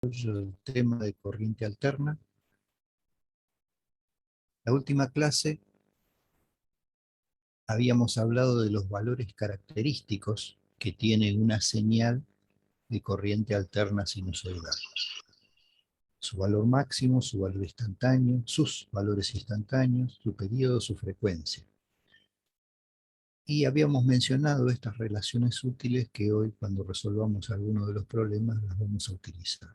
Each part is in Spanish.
El tema de corriente alterna. La última clase habíamos hablado de los valores característicos que tiene una señal de corriente alterna sinusoidal. Su valor máximo, su valor instantáneo, sus valores instantáneos, su periodo, su frecuencia. Y habíamos mencionado estas relaciones útiles que hoy, cuando resolvamos alguno de los problemas, las vamos a utilizar.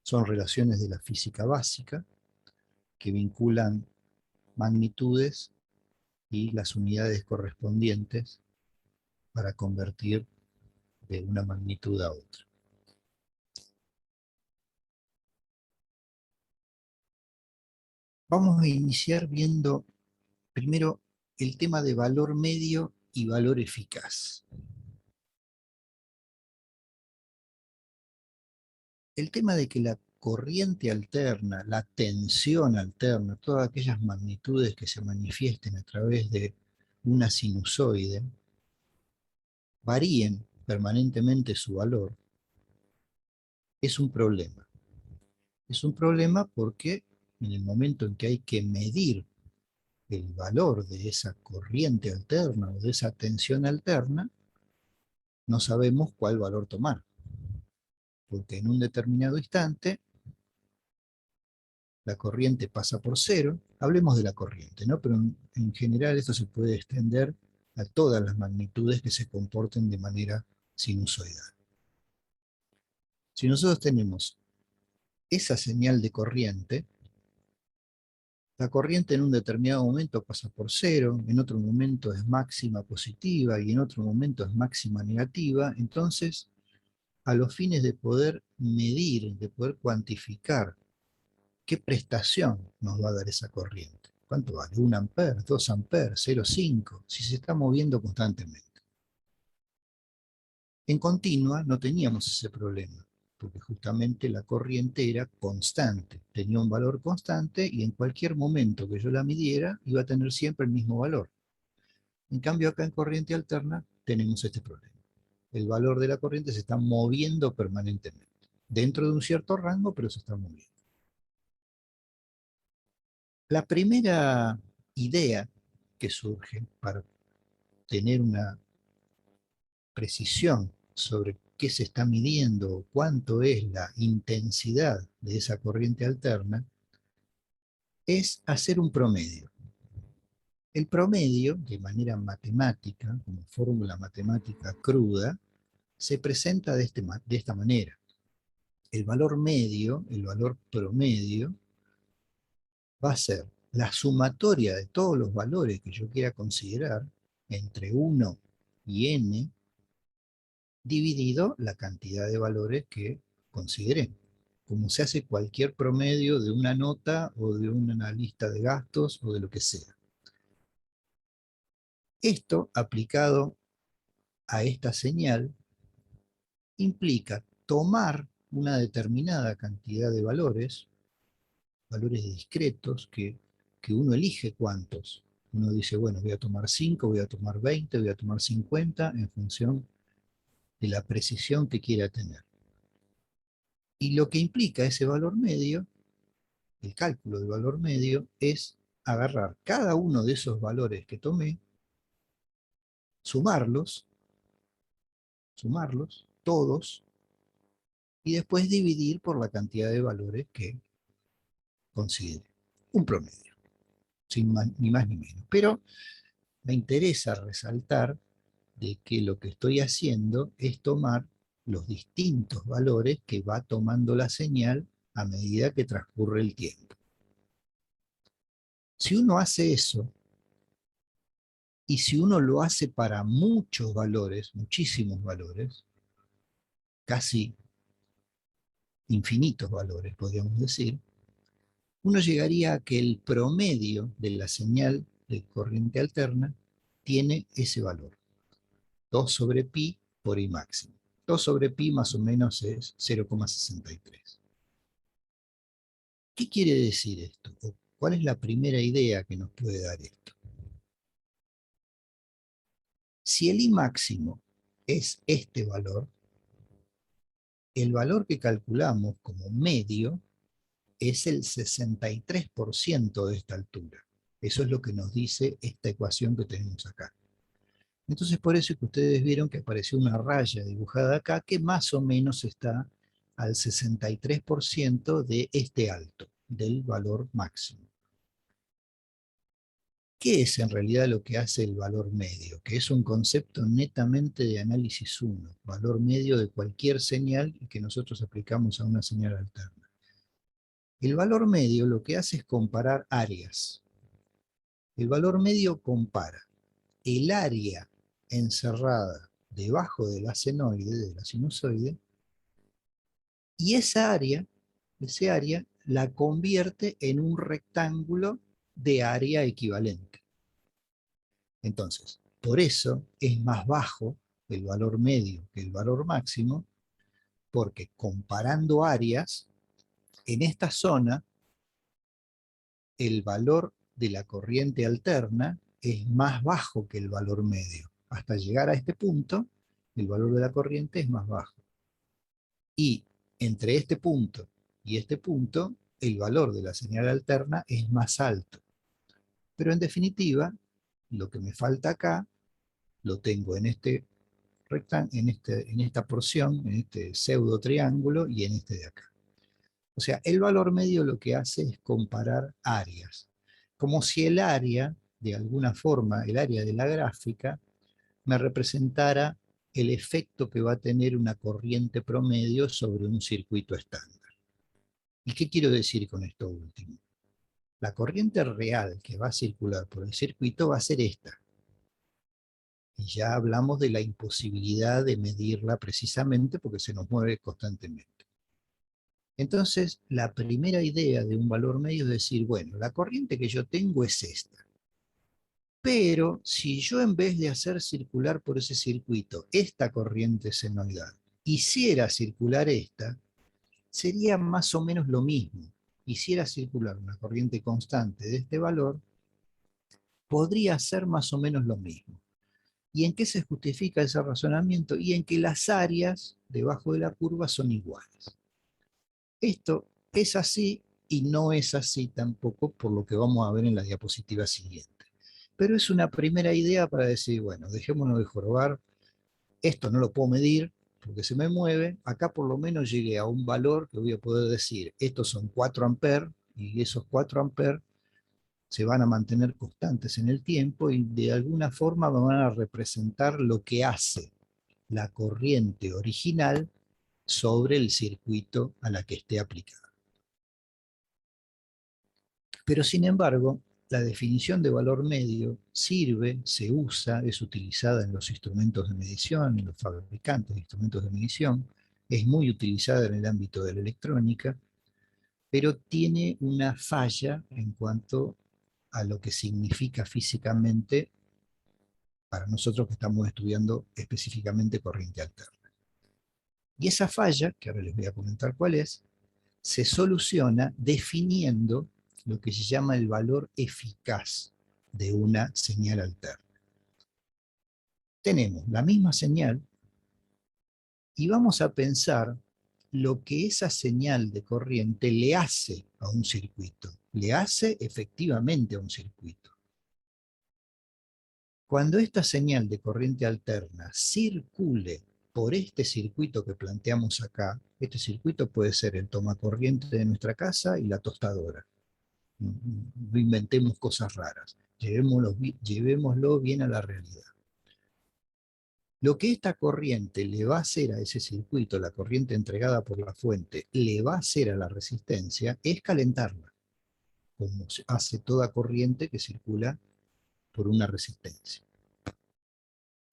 Son relaciones de la física básica que vinculan magnitudes y las unidades correspondientes para convertir de una magnitud a otra. Vamos a iniciar viendo primero el tema de valor medio y valor eficaz. El tema de que la corriente alterna, la tensión alterna, todas aquellas magnitudes que se manifiesten a través de una sinusoide, varíen permanentemente su valor, es un problema. Es un problema porque en el momento en que hay que medir el valor de esa corriente alterna o de esa tensión alterna, no sabemos cuál valor tomar. Porque en un determinado instante la corriente pasa por cero. Hablemos de la corriente, ¿no? Pero en general esto se puede extender a todas las magnitudes que se comporten de manera sinusoidal. Si nosotros tenemos esa señal de corriente, la corriente en un determinado momento pasa por cero, en otro momento es máxima positiva y en otro momento es máxima negativa. Entonces, a los fines de poder medir, de poder cuantificar qué prestación nos va a dar esa corriente. ¿Cuánto vale? ¿1 ampere? ¿2 amperes? ¿0,5? Si se está moviendo constantemente. En continua no teníamos ese problema, porque justamente la corriente era constante, tenía un valor constante y en cualquier momento que yo la midiera iba a tener siempre el mismo valor. En cambio acá en corriente alterna tenemos este problema. El valor de la corriente se está moviendo permanentemente, dentro de un cierto rango, pero se está moviendo. La primera idea que surge para tener una precisión sobre qué se está midiendo o cuánto es la intensidad de esa corriente alterna es hacer un promedio. El promedio, de manera matemática, como fórmula matemática cruda, se presenta de esta manera. El valor medio, el valor promedio, va a ser la sumatoria de todos los valores que yo quiera considerar entre 1 y n, dividido la cantidad de valores que consideré, como se hace cualquier promedio de una nota o de una lista de gastos o de lo que sea. Esto, aplicado a esta señal, implica tomar una determinada cantidad de valores discretos, que uno elige cuántos. Uno dice, bueno, voy a tomar 5, voy a tomar 20, voy a tomar 50, en función de la precisión que quiera tener. Y lo que implica ese valor medio, el cálculo del valor medio, es agarrar cada uno de esos valores que tomé, sumarlos, todos, y después dividir por la cantidad de valores que considere. Un promedio, sin más, ni más ni menos. Pero me interesa resaltar de que lo que estoy haciendo es tomar los distintos valores que va tomando la señal a medida que transcurre el tiempo. Si uno hace eso, y si uno lo hace para muchos valores, muchísimos valores, casi infinitos valores, podríamos decir, uno llegaría a que el promedio de la señal de corriente alterna tiene ese valor, 2 sobre pi por i máximo. 2 sobre pi más o menos es 0,63. ¿Qué quiere decir esto? ¿Cuál es la primera idea que nos puede dar esto? Si el I máximo es este valor, el valor que calculamos como medio es el 63% de esta altura. Eso es lo que nos dice esta ecuación que tenemos acá. Entonces por eso es que ustedes vieron que apareció una raya dibujada acá que más o menos está al 63% de este alto, del valor máximo. ¿Qué es en realidad lo que hace el valor medio? Que es un concepto netamente de análisis 1, valor medio de cualquier señal que nosotros aplicamos a una señal alterna. El valor medio lo que hace es comparar áreas. El valor medio compara el área encerrada debajo de la senoide, de la sinusoide, y ese área la convierte en un rectángulo de área equivalente. Entonces, por eso es más bajo el valor medio que el valor máximo, porque comparando áreas, en esta zona, el valor de la corriente alterna es más bajo que el valor medio. Hasta llegar a este punto, el valor de la corriente es más bajo. Y entre este punto y este punto, el valor de la señal alterna es más alto. Pero en definitiva, lo que me falta acá, lo tengo en en esta porción, en este pseudo triángulo y en este de acá. O sea, el valor medio lo que hace es comparar áreas, como si el área, de alguna forma, el área de la gráfica, me representara el efecto que va a tener una corriente promedio sobre un circuito estándar. ¿Y qué quiero decir con esto último? La corriente real que va a circular por el circuito va a ser esta. Y ya hablamos de la imposibilidad de medirla precisamente porque se nos mueve constantemente. Entonces, la primera idea de un valor medio es decir, bueno, la corriente que yo tengo es esta. Pero si yo en vez de hacer circular por ese circuito esta corriente senoidal, hiciera circular esta, sería más o menos lo mismo. Hiciera circular una corriente constante de este valor, podría ser más o menos lo mismo. ¿Y en qué se justifica ese razonamiento? Y en que las áreas debajo de la curva son iguales. Esto es así y no es así tampoco por lo que vamos a ver en la diapositiva siguiente. Pero es una primera idea para decir, bueno, dejémonos de jorobar, esto no lo puedo medir porque se me mueve, acá por lo menos llegué a un valor que voy a poder decir, estos son 4 amperes y esos 4 amperes se van a mantener constantes en el tiempo y de alguna forma van a representar lo que hace la corriente original sobre el circuito a la que esté aplicada. Pero sin embargo, la definición de valor medio sirve, se usa, es utilizada en los instrumentos de medición, en los fabricantes de instrumentos de medición, es muy utilizada en el ámbito de la electrónica, pero tiene una falla en cuanto a lo que significa físicamente para nosotros que estamos estudiando específicamente corriente alterna. Y esa falla, que ahora les voy a comentar cuál es, se soluciona definiendo lo que se llama el valor eficaz de una señal alterna. Tenemos la misma señal y vamos a pensar lo que esa señal de corriente le hace a un circuito, le hace efectivamente a un circuito. Cuando esta señal de corriente alterna circule por este circuito que planteamos acá, este circuito puede ser el tomacorriente de nuestra casa y la tostadora. No inventemos cosas raras, llevémoslo bien a la realidad. Lo que esta corriente le va a hacer a ese circuito, la corriente entregada por la fuente, le va a hacer a la resistencia, es calentarla, como hace toda corriente que circula por una resistencia.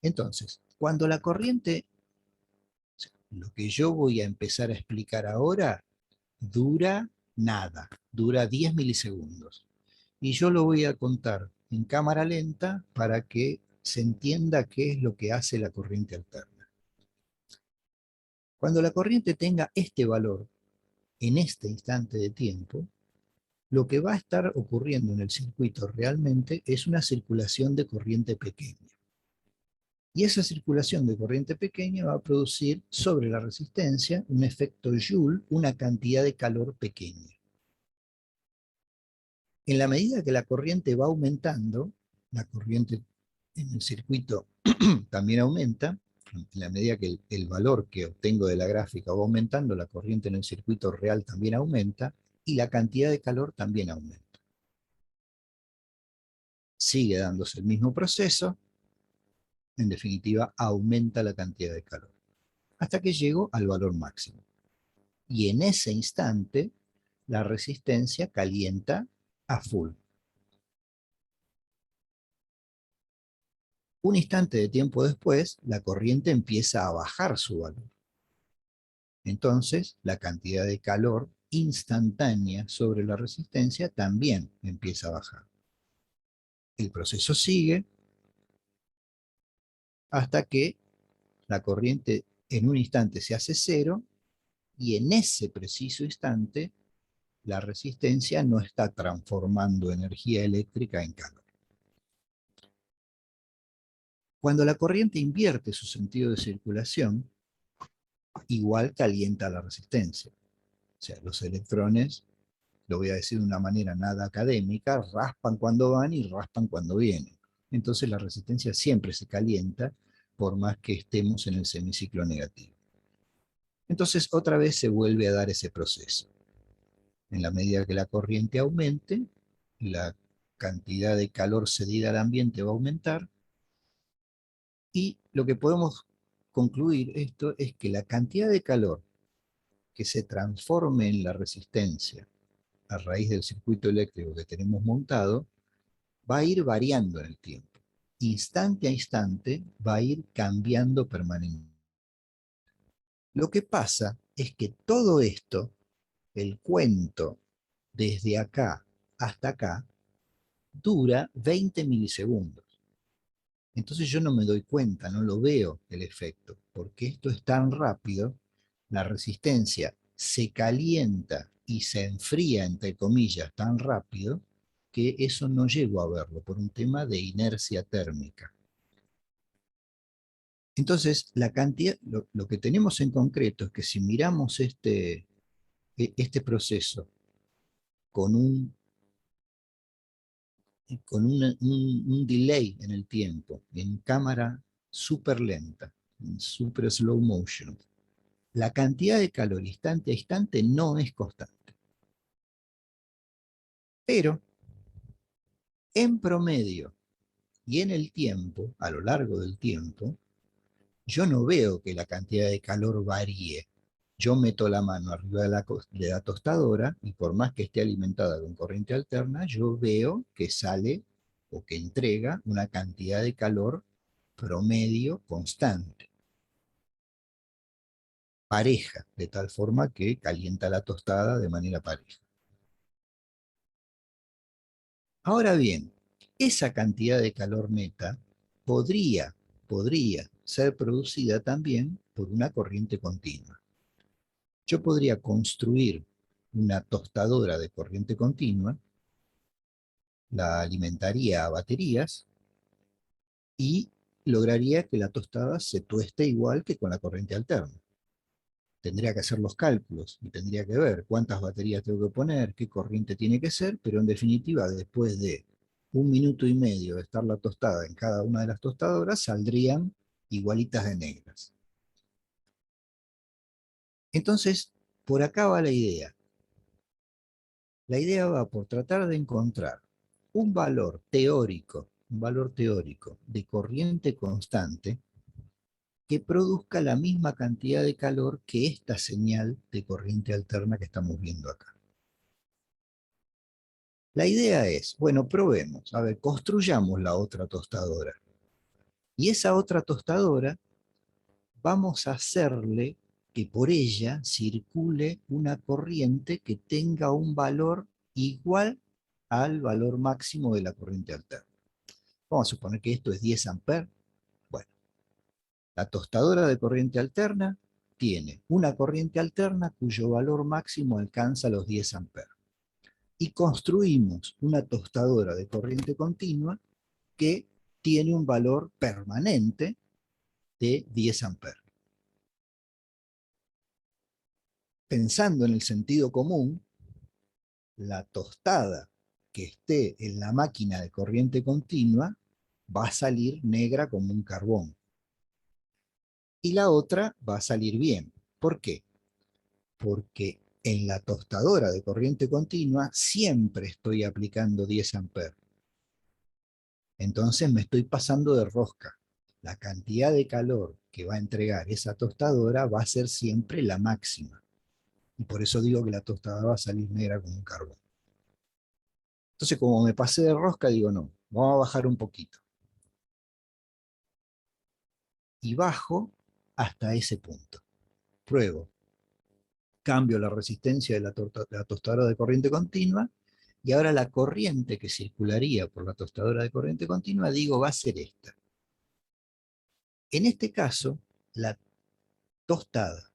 Entonces, cuando la corriente, lo que yo voy a empezar a explicar ahora, dura nada, dura 10 milisegundos. Y yo lo voy a contar en cámara lenta para que se entienda qué es lo que hace la corriente alterna. Cuando la corriente tenga este valor en este instante de tiempo, lo que va a estar ocurriendo en el circuito realmente es una circulación de corriente pequeña. Y esa circulación de corriente pequeña va a producir sobre la resistencia un efecto Joule, una cantidad de calor pequeña. En la medida que la corriente va aumentando, la corriente en el circuito también aumenta. En la medida que el valor que obtengo de la gráfica va aumentando, la corriente en el circuito real también aumenta y la cantidad de calor también aumenta. Sigue dándose el mismo proceso, en definitiva aumenta la cantidad de calor, hasta que llego al valor máximo. Y en ese instante, la resistencia calienta a full. Un instante de tiempo después, la corriente empieza a bajar su valor. Entonces, la cantidad de calor instantánea sobre la resistencia también empieza a bajar. El proceso sigue hasta que la corriente en un instante se hace cero y en ese preciso instante la resistencia no está transformando energía eléctrica en calor. Cuando la corriente invierte su sentido de circulación, igual calienta la resistencia. O sea, los electrones, lo voy a decir de una manera nada académica, raspan cuando van y raspan cuando vienen. Entonces la resistencia siempre se calienta por más que estemos en el semiciclo negativo. Entonces otra vez se vuelve a dar ese proceso. En la medida que la corriente aumente, la cantidad de calor cedida al ambiente va a aumentar y lo que podemos concluir esto es que la cantidad de calor que se transforme en la resistencia a raíz del circuito eléctrico que tenemos montado va a ir variando en el tiempo. Instante a instante va a ir cambiando permanentemente. Lo que pasa es que todo esto, el cuento desde acá hasta acá, dura 20 milisegundos. Entonces yo no me doy cuenta, no lo veo el efecto, porque esto es tan rápido, la resistencia se calienta y se enfría, entre comillas, tan rápido, que eso no llego a verlo por un tema de inercia térmica. Entonces, la cantidad, lo que tenemos en concreto es que si miramos este proceso con un delay en el tiempo, en cámara súper lenta, en super slow motion, la cantidad de calor instante a instante no es constante. Pero en promedio y en el tiempo, a lo largo del tiempo, yo no veo que la cantidad de calor varíe. Yo meto la mano arriba de la tostadora y por más que esté alimentada con corriente alterna, yo veo que sale o que entrega una cantidad de calor promedio constante, pareja, de tal forma que calienta la tostada de manera pareja. Ahora bien, esa cantidad de calor neta podría ser producida también por una corriente continua. Yo podría construir una tostadora de corriente continua, la alimentaría a baterías y lograría que la tostada se tueste igual que con la corriente alterna. Tendría que hacer los cálculos y tendría que ver cuántas baterías tengo que poner, qué corriente tiene que ser, pero en definitiva, después de 1 minuto y medio de estar la tostada en cada una de las tostadoras, saldrían igualitas de negras. Entonces, por acá va la idea. La idea va por tratar de encontrar un valor teórico de corriente constante que produzca la misma cantidad de calor que esta señal de corriente alterna que estamos viendo acá. La idea es, bueno, probemos, a ver, construyamos la otra tostadora. Y esa otra tostadora vamos a hacerle que por ella circule una corriente que tenga un valor igual al valor máximo de la corriente alterna. Vamos a suponer que esto es 10 amperes. Bueno, la tostadora de corriente alterna tiene una corriente alterna cuyo valor máximo alcanza los 10 amperes. Y construimos una tostadora de corriente continua que tiene un valor permanente de 10 amperes. Pensando en el sentido común, la tostada que esté en la máquina de corriente continua va a salir negra como un carbón. Y la otra va a salir bien. ¿Por qué? Porque en la tostadora de corriente continua siempre estoy aplicando 10 amperes. Entonces me estoy pasando de rosca. La cantidad de calor que va a entregar esa tostadora va a ser siempre la máxima. Y por eso digo que la tostadora va a salir negra como un carbón. Entonces, como me pasé de rosca, digo, no, vamos a bajar un poquito. Y bajo hasta ese punto. Pruebo. Cambio la resistencia de la tostadora de corriente continua, y ahora la corriente que circularía por la tostadora de corriente continua, digo, va a ser esta. En este caso, la tostada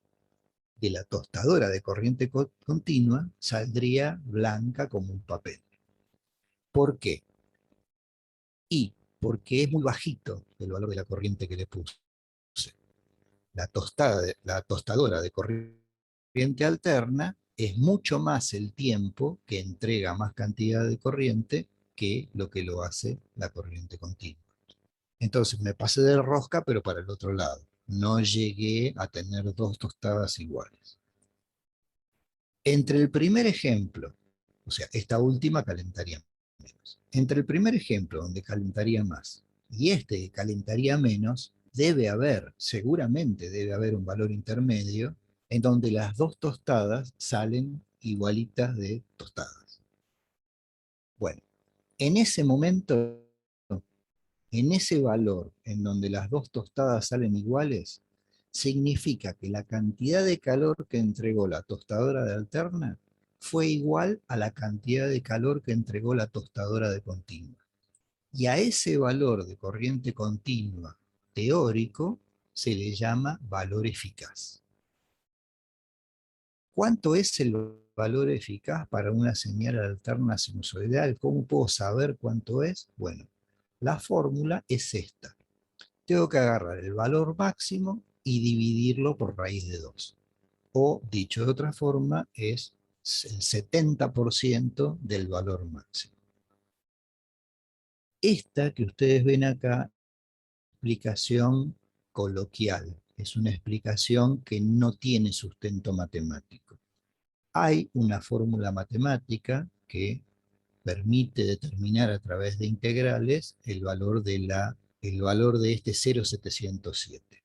de la tostadora de corriente continua saldría blanca como un papel. ¿Por qué? Y porque es muy bajito el valor de la corriente que le puse. La tostadora de corriente alterna es mucho más el tiempo que entrega más cantidad de corriente que lo hace la corriente continua. Entonces me pasé de rosca, pero para el otro lado. No llegué a tener dos tostadas iguales. Entre el primer ejemplo, o sea, esta última calentaría menos. Entre el primer ejemplo, donde calentaría más, y este que calentaría menos, seguramente debe haber un valor intermedio en donde las dos tostadas salen igualitas de tostadas. Bueno, en ese momento, en ese valor en donde las dos tostadas salen iguales, significa que la cantidad de calor que entregó la tostadora de alterna fue igual a la cantidad de calor que entregó la tostadora de continua. Y a ese valor de corriente continua teórico se le llama valor eficaz. ¿Cuánto es el valor eficaz para una señal alterna sinusoidal? ¿Cómo puedo saber cuánto es? Bueno, la fórmula es esta. Tengo que agarrar el valor máximo y dividirlo por raíz de 2. O, dicho de otra forma, es el 70% del valor máximo. Esta que ustedes ven acá, explicación coloquial, es una explicación que no tiene sustento matemático. Hay una fórmula matemática que permite determinar a través de integrales el valor de este 0,707.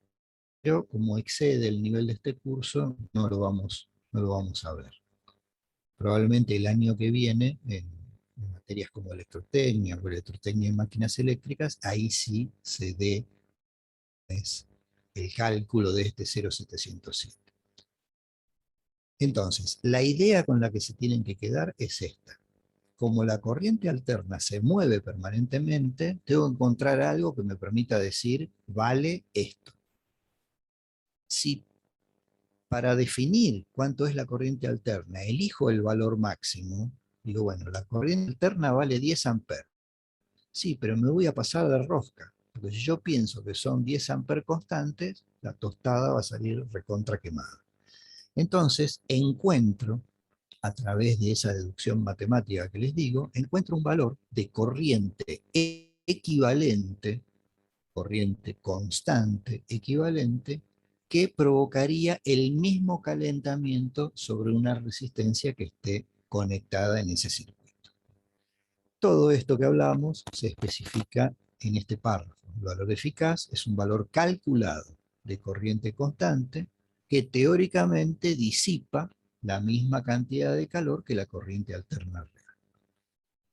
Pero como excede el nivel de este curso, no lo vamos a ver. Probablemente el año que viene, en materias como electrotecnia o electrotecnia en máquinas eléctricas, ahí sí se dé el cálculo de este 0,707. Entonces, la idea con la que se tienen que quedar es esta. Como la corriente alterna se mueve permanentemente, tengo que encontrar algo que me permita decir, vale esto. Si para definir cuánto es la corriente alterna elijo el valor máximo, digo, bueno, la corriente alterna vale 10 amperes. Sí, pero me voy a pasar de rosca, porque si yo pienso que son 10 amperes constantes, la tostada va a salir recontra quemada. Entonces, encuentro, a través de esa deducción matemática que les digo, encuentro un valor de corriente equivalente, corriente constante equivalente, que provocaría el mismo calentamiento sobre una resistencia que esté conectada en ese circuito. Todo esto que hablamos se especifica en este párrafo. El valor eficaz es un valor calculado de corriente constante que teóricamente disipa la misma cantidad de calor que la corriente alterna real.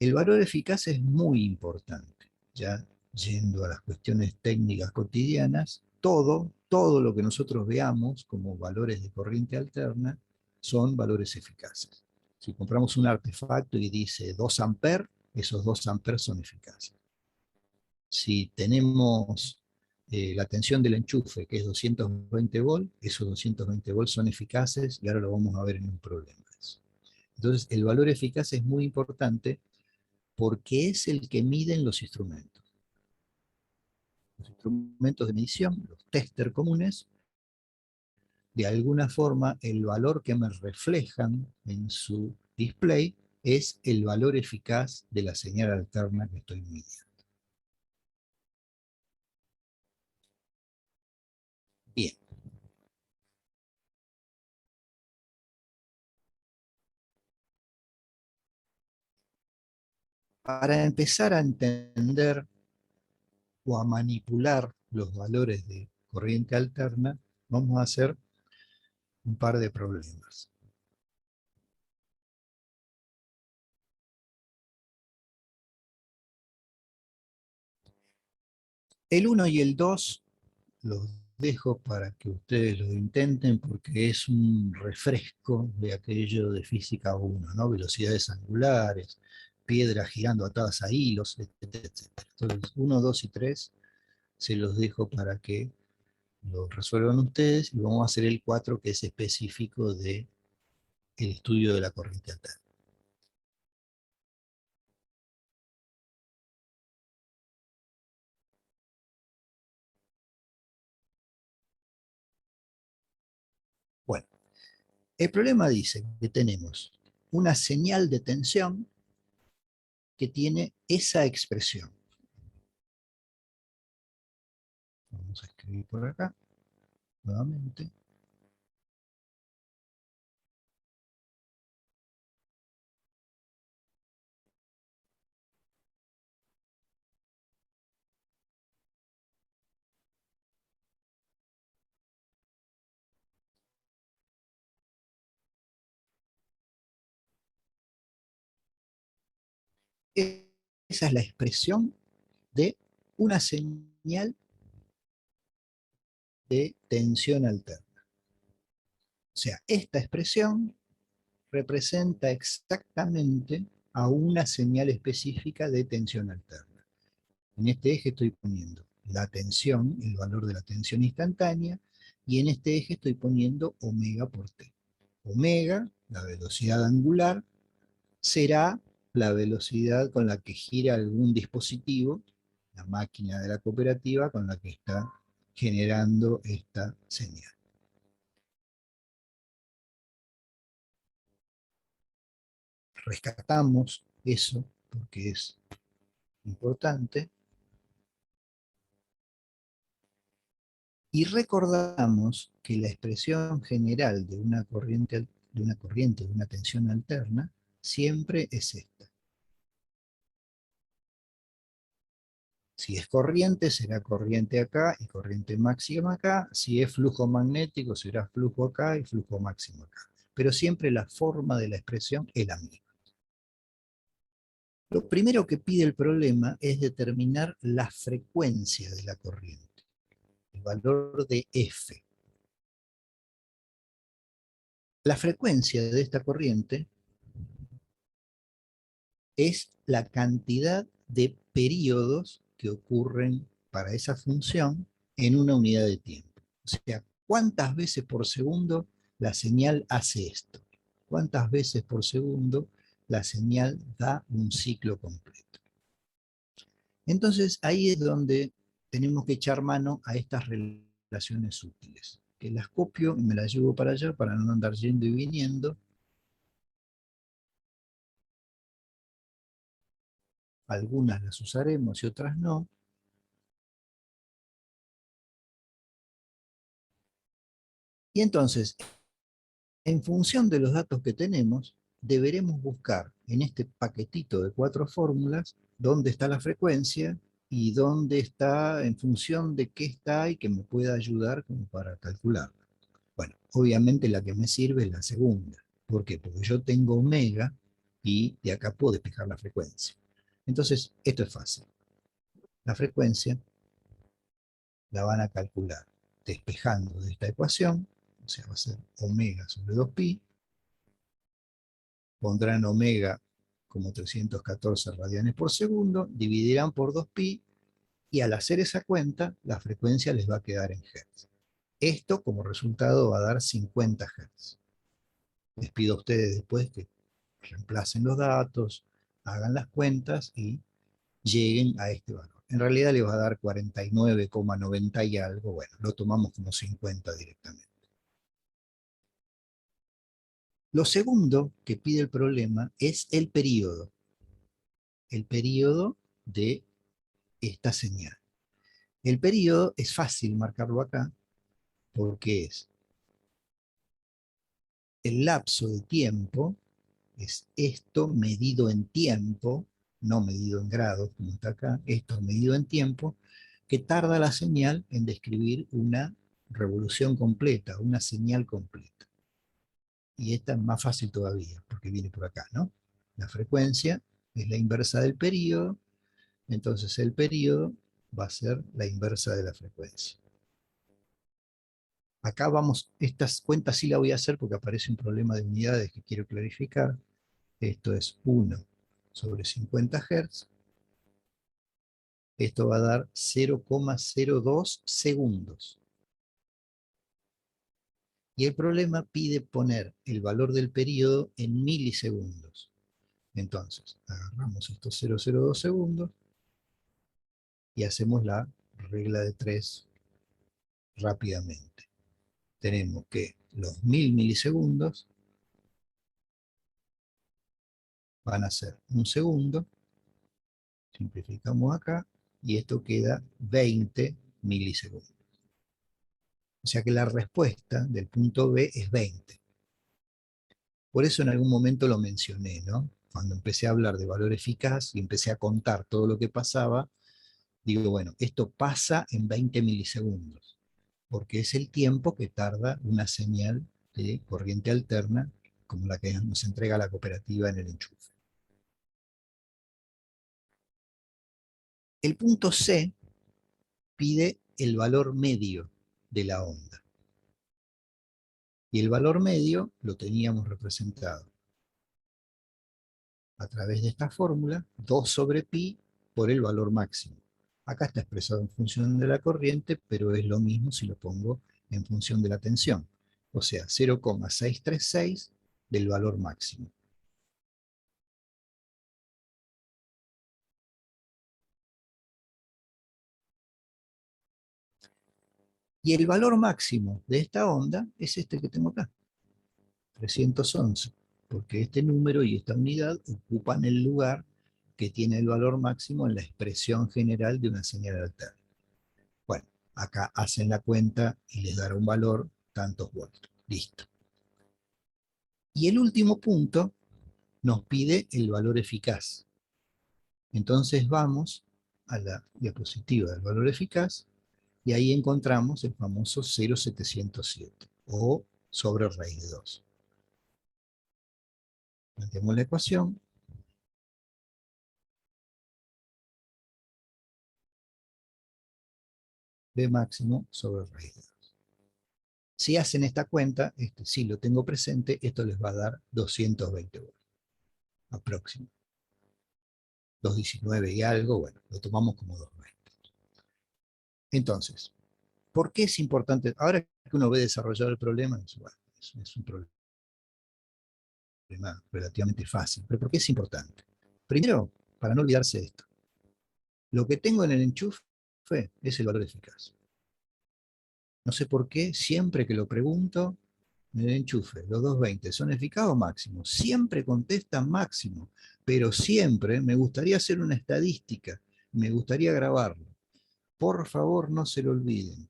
El valor eficaz es muy importante. Ya yendo a las cuestiones técnicas cotidianas, todo lo que nosotros veamos como valores de corriente alterna son valores eficaces. Si compramos un artefacto y dice 2 amperes, esos 2 amperes son eficaces. Si tenemos la tensión del enchufe, que es 220 volts, esos 220 volts son eficaces, y ahora lo vamos a ver en un problema. Entonces, el valor eficaz es muy importante porque es el que miden los instrumentos. Los instrumentos de medición, los tester comunes, de alguna forma el valor que me reflejan en su display es el valor eficaz de la señal alterna que estoy midiendo. Bien. Para empezar a entender o a manipular los valores de corriente alterna, vamos a hacer un par de problemas. El 1 y el 2 los dejo para que ustedes lo intenten porque es un refresco de aquello de física 1, ¿no? Velocidades angulares, piedras girando atadas a hilos, etcétera, etcétera. Entonces, 1, 2 y 3 se los dejo para que lo resuelvan ustedes y vamos a hacer el 4 que es específico del estudio de la corriente alterna. Bueno, el problema dice que tenemos una señal de tensión que tiene esa expresión. Vamos a escribir por acá nuevamente. Esa es la expresión de una señal de tensión alterna. O sea, esta expresión representa exactamente a una señal específica de tensión alterna. En este eje estoy poniendo la tensión, el valor de la tensión instantánea, y en este eje estoy poniendo omega por t. Omega, la velocidad angular, será la velocidad con la que gira algún dispositivo, la máquina de la cooperativa con la que está generando esta señal. Rescatamos eso porque es importante y recordamos que la expresión general de una tensión alterna siempre es esta. Si es corriente, será corriente acá y corriente máxima acá. Si es flujo magnético, será flujo acá y flujo máximo acá. Pero siempre la forma de la expresión es la misma. Lo primero que pide el problema es determinar la frecuencia de la corriente, el valor de F. La frecuencia de esta corriente es la cantidad de periodos que ocurren para esa función en una unidad de tiempo. O sea, ¿cuántas veces por segundo la señal hace esto? ¿Cuántas veces por segundo la señal da un ciclo completo? Entonces, ahí es donde tenemos que echar mano a estas relaciones útiles, que las copio y me las llevo para allá para no andar yendo y viniendo. Algunas las usaremos y otras no. Y entonces, en función de los datos que tenemos, deberemos buscar en este paquetito de 4 fórmulas dónde está la frecuencia y dónde está, en función de qué está y que me pueda ayudar como para calcularla. Bueno, obviamente la que me sirve es la segunda. ¿Por qué? Porque yo tengo omega y de acá puedo despejar la frecuencia. Entonces, esto es fácil. La frecuencia la van a calcular despejando de esta ecuación, o sea, va a ser omega sobre 2pi, pondrán omega como 314 radianes por segundo, dividirán por 2pi, y al hacer esa cuenta, la frecuencia les va a quedar en Hz. Esto como resultado va a dar 50 Hz. Les pido a ustedes después que reemplacen los datos, hagan las cuentas y lleguen a este valor. En realidad le va a dar 49,90 y algo, bueno, lo tomamos como 50 directamente. Lo segundo que pide el problema es el período de esta señal. El período es fácil marcarlo acá porque es el lapso de tiempo, es esto medido en tiempo, no medido en grados como está acá, esto medido en tiempo, que tarda la señal en describir una revolución completa, una señal completa. Y esta es más fácil todavía, porque viene por acá, ¿no? La frecuencia es la inversa del período, entonces el período va a ser la inversa de la frecuencia. Acá vamos, estas cuentas sí la voy a hacer porque aparece un problema de unidades que quiero clarificar. Esto es 1 sobre 50 Hz. Esto va a dar 0,02 segundos. Y el problema pide poner el valor del periodo en milisegundos. Entonces, agarramos estos 0,02 segundos y hacemos la regla de 3 rápidamente. Tenemos que los 1000 milisegundos van a ser un segundo, simplificamos acá, y esto queda 20 milisegundos. O sea que la respuesta del punto B es 20. Por eso en algún momento lo mencioné, ¿no? Cuando empecé a hablar de valor eficaz y empecé a contar todo lo que pasaba, digo, bueno, esto pasa en 20 milisegundos, porque es el tiempo que tarda una señal de corriente alterna como la que nos entrega la cooperativa en el enchufe. El punto C pide el valor medio de la onda. Y el valor medio lo teníamos representado a través de esta fórmula, 2 sobre pi por el valor máximo. Acá está expresado en función de la corriente, pero es lo mismo si lo pongo en función de la tensión. O sea, 0,636 del valor máximo. Y el valor máximo de esta onda es este que tengo acá, 311, porque este número y esta unidad ocupan el lugar que tiene el valor máximo en la expresión general de una señal alterna. Bueno, acá hacen la cuenta y les dará un valor tantos voltios. Listo. Y el último punto nos pide el valor eficaz. Entonces vamos a la diapositiva del valor eficaz y ahí encontramos el famoso 0,707 o sobre raíz de 2. Planteamos la ecuación. B máximo sobre raíz de 2. Si hacen esta cuenta, si lo tengo presente, esto les va a dar 220 voltios aproximadamente. 219 y algo, bueno, lo tomamos como 220. Entonces, ¿por qué es importante? Ahora que uno ve desarrollado el problema, bueno, es un problema relativamente fácil, pero ¿por qué es importante? Primero, para no olvidarse de esto, lo que tengo en el enchufe es el valor eficaz. No sé por qué, siempre que lo pregunto, en el enchufe, los 220, ¿son eficaz o máximo? Siempre contestan máximo, pero siempre me gustaría hacer una estadística, me gustaría grabarlo. Por favor, no se lo olviden.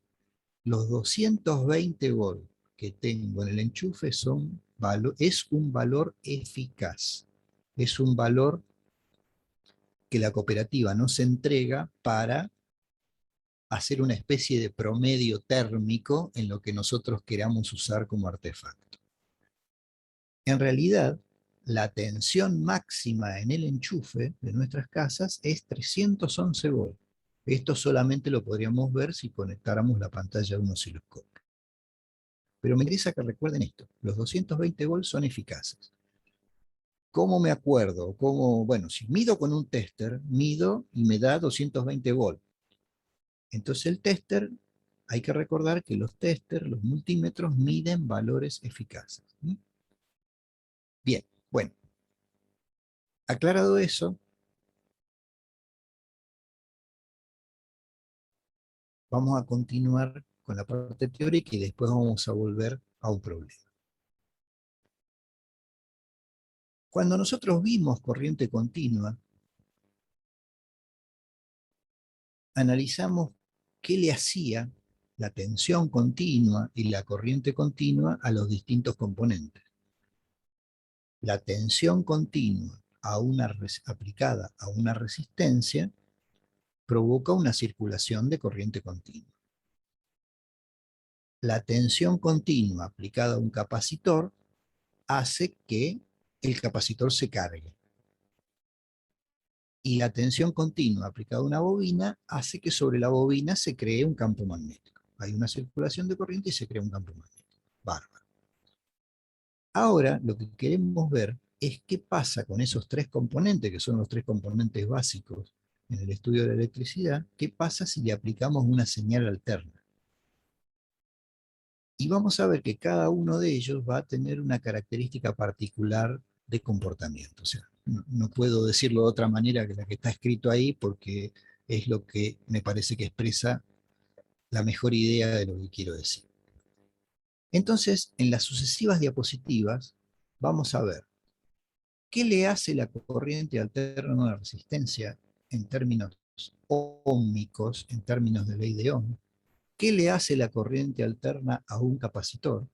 Los 220 volts que tengo en el enchufe es un valor eficaz. Es un valor que la cooperativa nos entrega para hacer una especie de promedio térmico en lo que nosotros queramos usar como artefacto. En realidad, la tensión máxima en el enchufe de nuestras casas es 311 volts. Esto solamente lo podríamos ver si conectáramos la pantalla a un osciloscopio. Pero me interesa que recuerden esto, los 220 volts son eficaces. ¿Cómo me acuerdo? Bueno, si mido con un tester, mido y me da 220 volts. Entonces el tester, hay que recordar que los testers, los multímetros, miden valores eficaces. Bien, bueno, aclarado eso, vamos a continuar con la parte teórica y después vamos a volver a un problema. Cuando nosotros vimos corriente continua, analizamos qué le hacía la tensión continua y la corriente continua a los distintos componentes. La tensión continua aplicada a una resistencia provoca una circulación de corriente continua. La tensión continua aplicada a un capacitor hace que el capacitor se cargue. Y la tensión continua aplicada a una bobina hace que sobre la bobina se cree un campo magnético. Hay una circulación de corriente y se crea un campo magnético. Bárbaro. Ahora lo que queremos ver es qué pasa con esos tres componentes, que son los tres componentes básicos en el estudio de la electricidad, qué pasa si le aplicamos una señal alterna. Y vamos a ver que cada uno de ellos va a tener una característica particular de comportamiento. O sea, no puedo decirlo de otra manera que la que está escrito ahí, porque es lo que me parece que expresa la mejor idea de lo que quiero decir. Entonces, en las sucesivas diapositivas, vamos a ver qué le hace la corriente alterna a una resistencia en términos óhmicos, en términos de ley de Ohm, qué le hace la corriente alterna a un capacitor,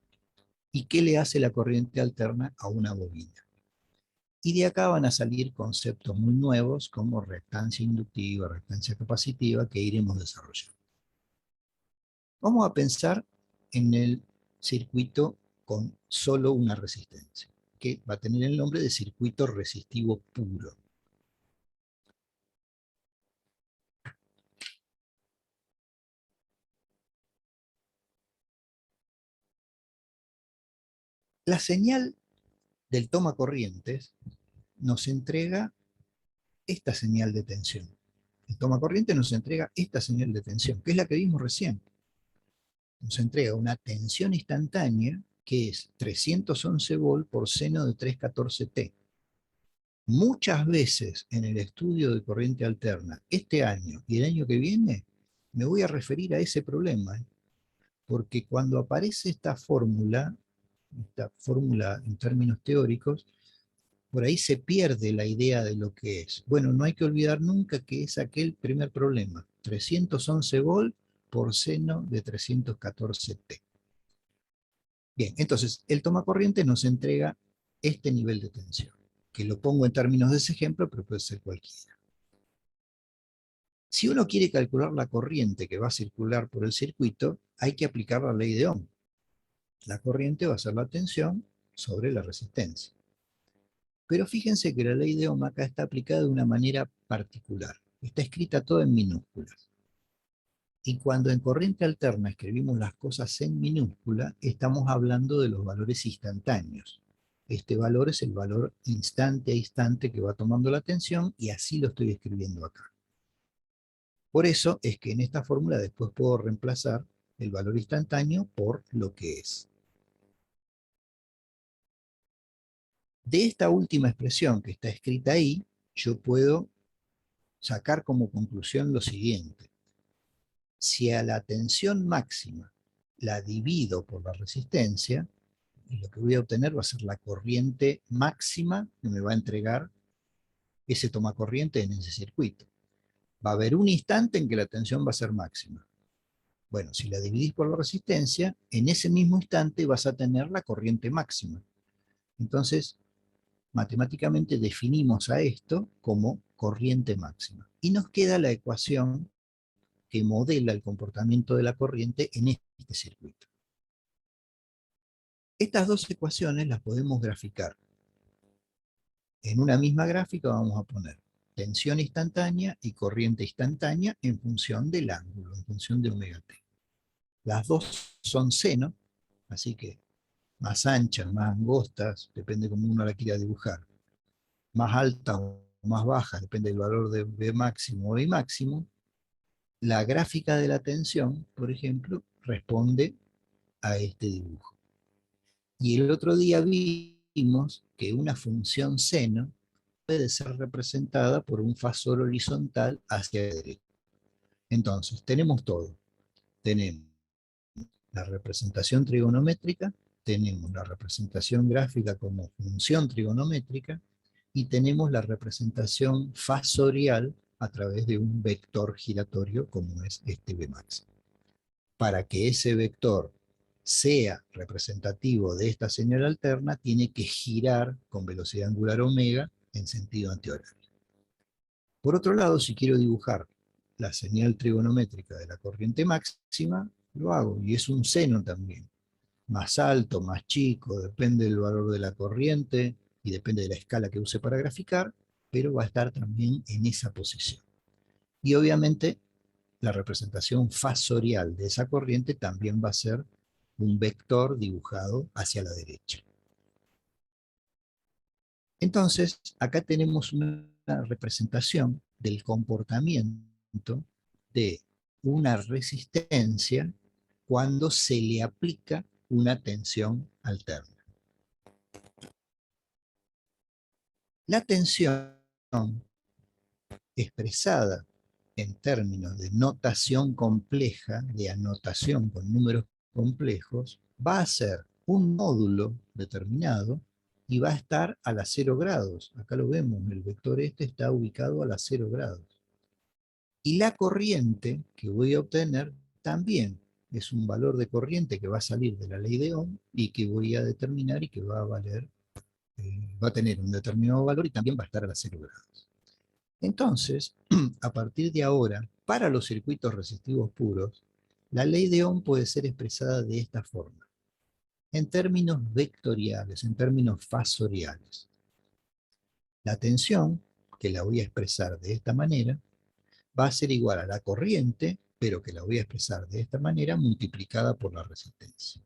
y qué le hace la corriente alterna a una bobina. Y de acá van a salir conceptos muy nuevos como reactancia inductiva, reactancia capacitiva, que iremos desarrollando. Vamos a pensar en el circuito con solo una resistencia, que va a tener el nombre de circuito resistivo puro. La señal del toma corrientes nos entrega esta señal de tensión. El toma corriente nos entrega esta señal de tensión, que es la que vimos recién. Nos entrega una tensión instantánea que es 311 volt por seno de 314T. Muchas veces en el estudio de corriente alterna, este año y el año que viene, me voy a referir a ese problema, porque cuando aparece esta fórmula en términos teóricos, por ahí se pierde la idea de lo que es. Bueno, no hay que olvidar nunca que es aquel primer problema, 311 volt por seno de 314T. Bien, entonces el tomacorriente nos entrega este nivel de tensión, que lo pongo en términos de ese ejemplo, pero puede ser cualquiera. Si uno quiere calcular la corriente que va a circular por el circuito, hay que aplicar la ley de Ohm. La corriente va a ser la tensión sobre la resistencia. Pero fíjense que la ley de Ohm acá está aplicada de una manera particular. Está escrita toda en minúsculas. Y cuando en corriente alterna escribimos las cosas en minúscula, estamos hablando de los valores instantáneos. Este valor es el valor instante a instante que va tomando la tensión, y así lo estoy escribiendo acá. Por eso es que en esta fórmula después puedo reemplazar el valor instantáneo por lo que es. De esta última expresión que está escrita ahí, yo puedo sacar como conclusión lo siguiente. Si a la tensión máxima la divido por la resistencia, y lo que voy a obtener va a ser la corriente máxima que me va a entregar ese tomacorriente en ese circuito. Va a haber un instante en que la tensión va a ser máxima. Bueno, si la dividís por la resistencia, en ese mismo instante vas a tener la corriente máxima. Entonces, matemáticamente definimos a esto como corriente máxima. Y nos queda la ecuación que modela el comportamiento de la corriente en este circuito. Estas dos ecuaciones las podemos graficar. En una misma gráfica vamos a poner tensión instantánea y corriente instantánea en función del ángulo, en función de omega t. Las dos son seno, así que más anchas, más angostas, depende cómo uno la quiera dibujar, más altas o más bajas, depende del valor de B máximo o I máximo. La gráfica de la tensión, por ejemplo, responde a este dibujo. Y el otro día vimos que una función seno puede ser representada por un fasor horizontal hacia la derecha. Entonces, tenemos todo. tenemos la representación trigonométrica, tenemos la representación gráfica como función trigonométrica, y tenemos la representación fasorial a través de un vector giratorio como es este Vmax. Para que ese vector sea representativo de esta señal alterna, tiene que girar con velocidad angular omega en sentido antihorario. Por otro lado, si quiero dibujar la señal trigonométrica de la corriente máxima, lo hago, y es un seno también. Más alto, más chico, depende del valor de la corriente y depende de la escala que use para graficar, pero va a estar también en esa posición. Y obviamente la representación fasorial de esa corriente también va a ser un vector dibujado hacia la derecha. Entonces, acá tenemos una representación del comportamiento de una resistencia cuando se le aplica una tensión alterna. La tensión expresada en términos de notación compleja, de anotación con números complejos, va a ser un módulo determinado y va a estar a las 0 grados. Acá lo vemos, el vector este está ubicado a las 0 grados. Y la corriente que voy a obtener también es un valor de corriente que va a salir de la ley de Ohm y que voy a determinar y que va a valer, va a tener un determinado valor y también va a estar a las 0 grados. Entonces, a partir de ahora, para los circuitos resistivos puros, la ley de Ohm puede ser expresada de esta forma, en términos vectoriales, en términos fasoriales. La tensión, que la voy a expresar de esta manera, va a ser igual a la corriente, pero que la voy a expresar de esta manera, multiplicada por la resistencia.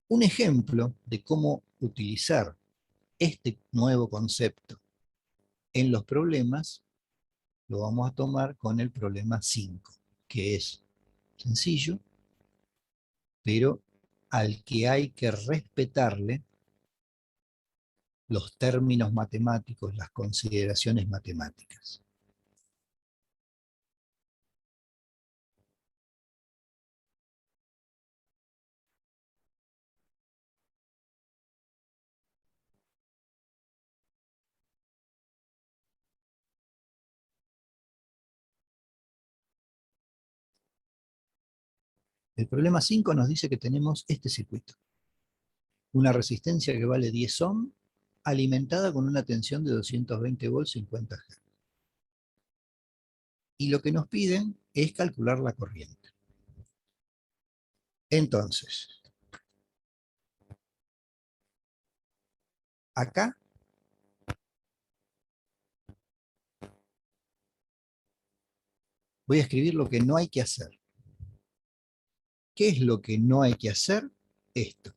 Un ejemplo de cómo utilizar este nuevo concepto en los problemas lo vamos a tomar con el problema 5, que es sencillo, pero al que hay que respetarle los términos matemáticos, las consideraciones matemáticas. El problema 5 nos dice que tenemos este circuito. Una resistencia que vale 10 ohm, alimentada con una tensión de 220 volts 50 Hz. Y lo que nos piden es calcular la corriente. Entonces, acá voy a escribir lo que no hay que hacer. ¿Qué es lo que no hay que hacer? Esto.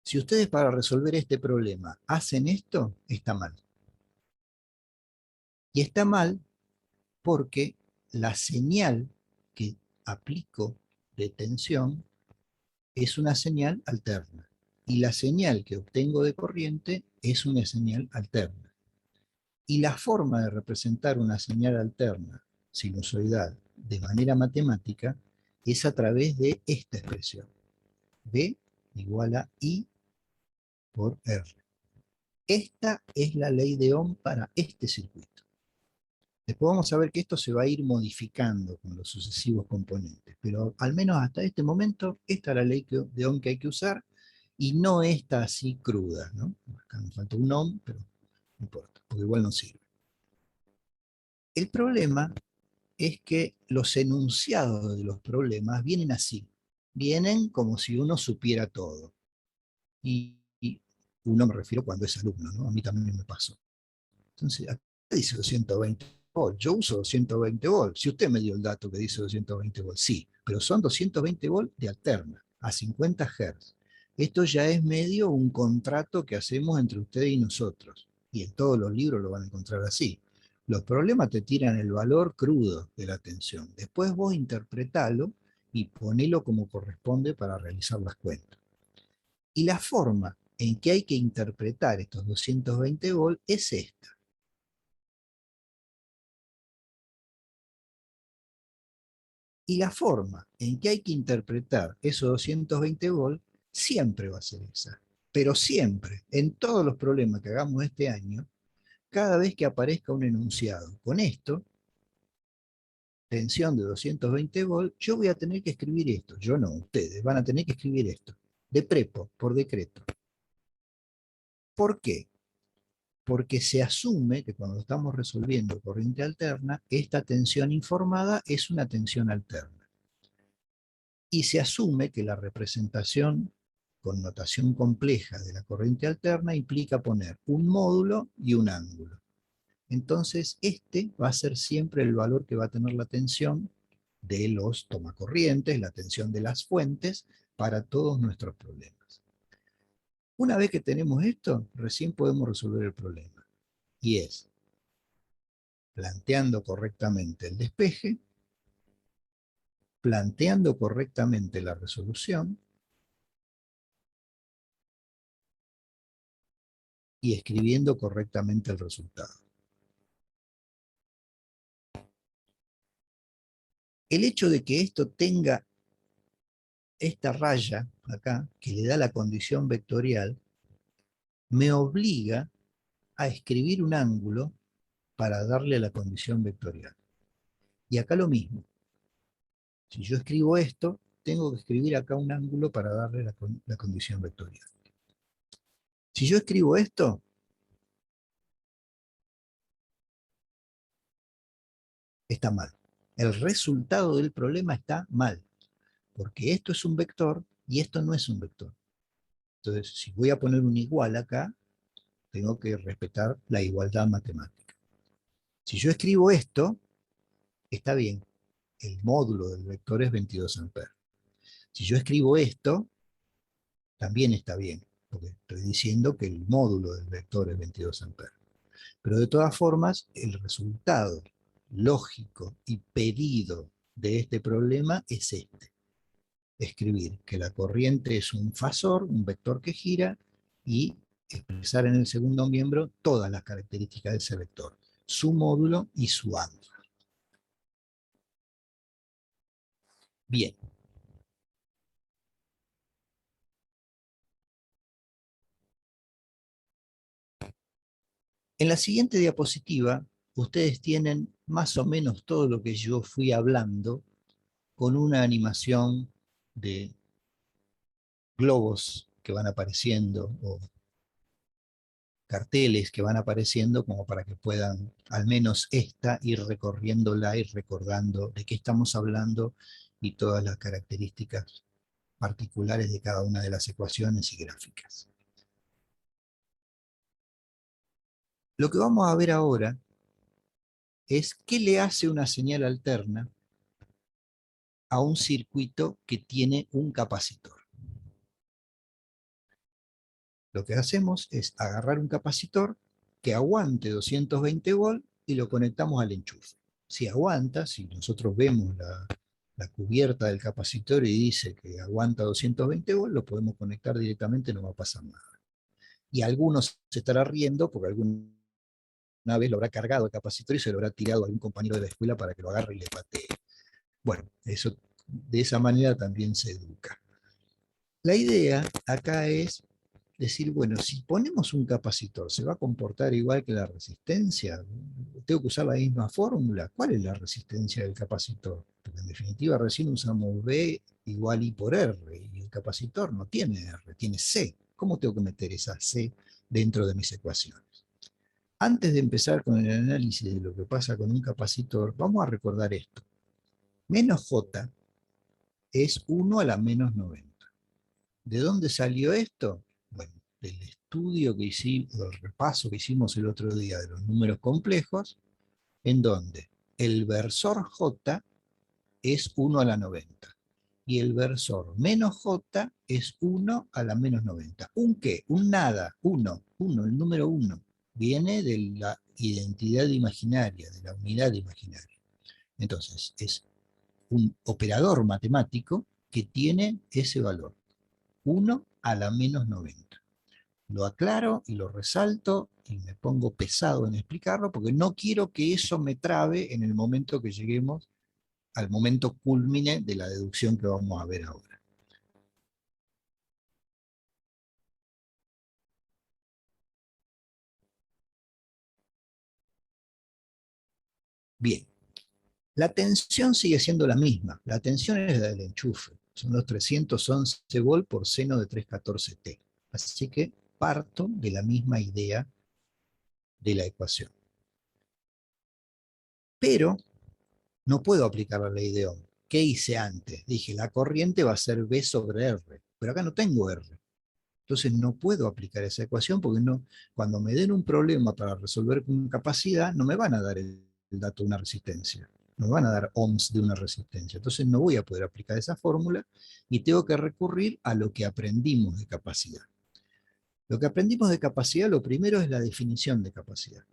Si ustedes para resolver este problema hacen esto, está mal. Y está mal porque la señal que aplico de tensión es una señal alterna. Y la señal que obtengo de corriente es una señal alterna. Y la forma de representar una señal alterna sinusoidal de manera matemática es a través de esta expresión. B igual a I por R. Esta es la ley de Ohm para este circuito. Después vamos a ver que esto se va a ir modificando con los sucesivos componentes, pero al menos hasta este momento, esta es la ley de Ohm que hay que usar, y no está así cruda, ¿no? Acá me falta un Ohm, pero no importa, porque igual no sirve. El problema es que los enunciados de los problemas vienen así, vienen como si uno supiera todo. Y uno me refiero cuando es alumno, ¿no? A mí también me pasó. Entonces, acá dice 220 volts, yo uso 220 volts. Si usted me dio el dato que dice 220 volts, sí, pero son 220 volts de alterna, a 50 Hz. Esto ya es medio un contrato que hacemos entre usted y nosotros, y en todos los libros lo van a encontrar así. Los problemas te tiran el valor crudo de la tensión. Después vos interpretalo y ponelo como corresponde para realizar las cuentas. Y la forma en que hay que interpretar estos 220 volts es esta. Y la forma en que hay que interpretar esos 220 volts siempre va a ser esa. Pero siempre, en todos los problemas que hagamos este año, cada vez que aparezca un enunciado con esto, tensión de 220 volts, yo voy a tener que escribir esto. Yo no, ustedes van a tener que escribir esto. De prepo, por decreto. ¿Por qué? Porque se asume que cuando estamos resolviendo corriente alterna, esta tensión informada es una tensión alterna. Y se asume que la representación con notación compleja de la corriente alterna implica poner un módulo y un ángulo. Entonces, este va a ser siempre el valor que va a tener la tensión de los tomacorrientes, la tensión de las fuentes, para todos nuestros problemas. Una vez que tenemos esto, recién podemos resolver el problema. Y es planteando correctamente el despeje, planteando correctamente la resolución y escribiendo correctamente el resultado. El hecho de que esto tenga esta raya acá, que le da la condición vectorial, me obliga a escribir un ángulo para darle la condición vectorial. Y acá lo mismo. Si yo escribo esto, tengo que escribir acá un ángulo para darle la condición vectorial. Si yo escribo esto, está mal. El resultado del problema está mal, porque esto es un vector y esto no es un vector. Entonces, si voy a poner un igual acá, tengo que respetar la igualdad matemática. Si yo escribo esto, está bien. El módulo del vector es 22 amperes. Si yo escribo esto, también está bien, porque estoy diciendo que el módulo del vector es 22 amperes. Pero de todas formas, el resultado lógico y pedido de este problema es este. Escribir que la corriente es un fasor, un vector que gira, y expresar en el segundo miembro todas las características de ese vector, su módulo y su ángulo. Bien. En la siguiente diapositiva, ustedes tienen más o menos todo lo que yo fui hablando con una animación de globos que van apareciendo o carteles que van apareciendo como para que puedan, al menos esta, ir recorriéndola, ir recordando de qué estamos hablando y todas las características particulares de cada una de las ecuaciones y gráficas. Lo que vamos a ver ahora es qué le hace una señal alterna a un circuito que tiene un capacitor. Lo que hacemos es agarrar un capacitor que aguante 220 volts y lo conectamos al enchufe. Si aguanta, si nosotros vemos la cubierta del capacitor y dice que aguanta 220 volts, lo podemos conectar directamente, no va a pasar nada. Y algunos se estará riendo porque alguna vez lo habrá cargado el capacitor y se lo habrá tirado a algún compañero de la escuela para que lo agarre y le patee. Bueno, eso, de esa manera también se educa. La idea acá es decir, bueno, si ponemos un capacitor, ¿se va a comportar igual que la resistencia? ¿Tengo que usar la misma fórmula? ¿Cuál es la resistencia del capacitor? Porque en definitiva recién usamos B igual I por R, y el capacitor no tiene R, tiene C. ¿Cómo tengo que meter esa C dentro de mis ecuaciones? Antes de empezar con el análisis de lo que pasa con un capacitor, vamos a recordar esto. Menos J es 1 a la menos 90. ¿De dónde salió esto? Bueno, del estudio que hicimos, del repaso que hicimos el otro día de los números complejos, en donde el versor J es 1 a la 90 y el versor menos J es 1 a la menos 90. ¿Un qué? Un nada, 1, el número 1. Viene de la identidad imaginaria, de la unidad imaginaria. Entonces, es un operador matemático que tiene ese valor, 1 a la -90. Lo aclaro y lo resalto y me pongo pesado en explicarlo porque no quiero que eso me trabe en el momento que lleguemos al momento cúlmine de la deducción que vamos a ver ahora. Bien, la tensión sigue siendo la misma. La tensión es la del enchufe. Son los 311 volt por seno de 314T. Así que parto de la misma idea de la ecuación. Pero no puedo aplicar la ley de Ohm. ¿Qué hice antes? Dije, la corriente va a ser V sobre R. Pero acá no tengo R. Entonces no puedo aplicar esa ecuación porque no, cuando me den un problema para resolver con capacidad, no me van a dar el dato de una resistencia. No me van a dar ohms de una resistencia. Entonces no voy a poder aplicar esa fórmula y tengo que recurrir a lo que aprendimos de capacidad. Lo que aprendimos de capacidad, lo primero es la definición de capacidad.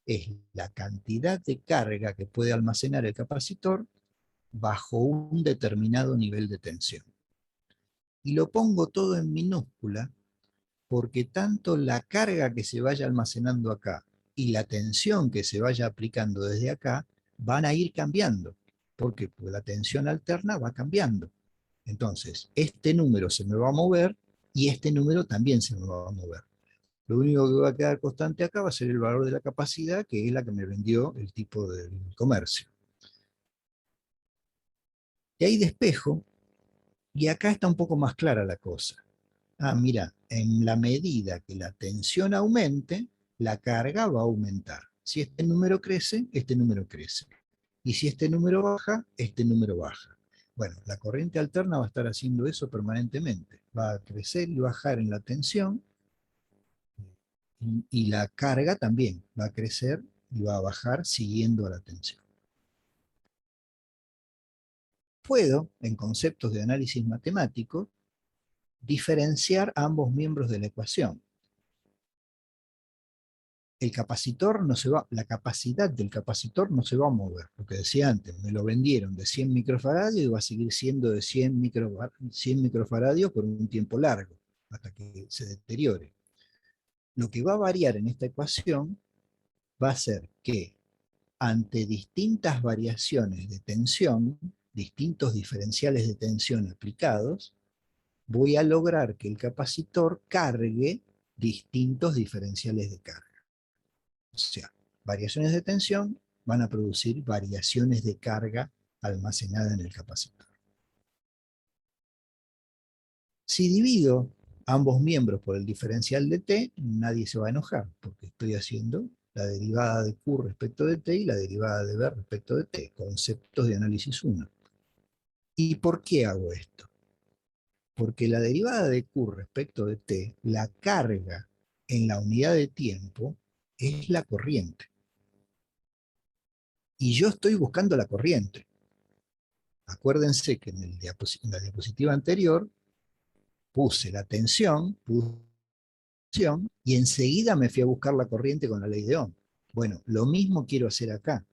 Es la cantidad de carga que puede almacenar el capacitor bajo un determinado nivel de tensión. Y lo pongo todo en minúscula porque tanto la carga que se vaya almacenando acá y la tensión que se vaya aplicando desde acá van a ir cambiando. ¿Por qué? Porque la tensión alterna va cambiando. Entonces, este número se me va a mover y este número también se me va a mover. Lo único que va a quedar constante acá va a ser el valor de la capacidad, que es la que me vendió el tipo del comercio. Y ahí despejo, y acá está un poco más clara la cosa. Ah, mira, en la medida que la tensión aumente, la carga va a aumentar. Si este número crece, este número crece. Y si este número baja, este número baja. Bueno, la corriente alterna va a estar haciendo eso permanentemente. Va a crecer y bajar en la tensión y la carga también va a crecer y va a bajar siguiendo a la tensión. Puedo, en conceptos de análisis matemático, diferenciar ambos miembros de la ecuación. El capacitor no se va, la capacidad del capacitor no se va a mover, lo que decía antes, me lo vendieron de 100 microfaradios y va a seguir siendo de 100 microfaradios por un tiempo largo, hasta que se deteriore. Lo que va a variar en esta ecuación va a ser que ante distintas variaciones de tensión, distintos diferenciales de tensión aplicados, voy a lograr que el capacitor cargue distintos diferenciales de carga. O sea, variaciones de tensión van a producir variaciones de carga almacenada en el capacitor. Si divido ambos miembros por el diferencial de T, nadie se va a enojar, porque estoy haciendo la derivada de Q respecto de T y la derivada de B respecto de T, conceptos de análisis 1. ¿Y por qué hago esto? Porque la derivada de Q respecto de T, la carga en la unidad de tiempo, es la corriente. Y yo estoy buscando la corriente. Acuérdense que en la diapositiva anterior puse la tensión, y enseguida me fui a buscar la corriente con la ley de Ohm. Bueno, lo mismo quiero hacer acá.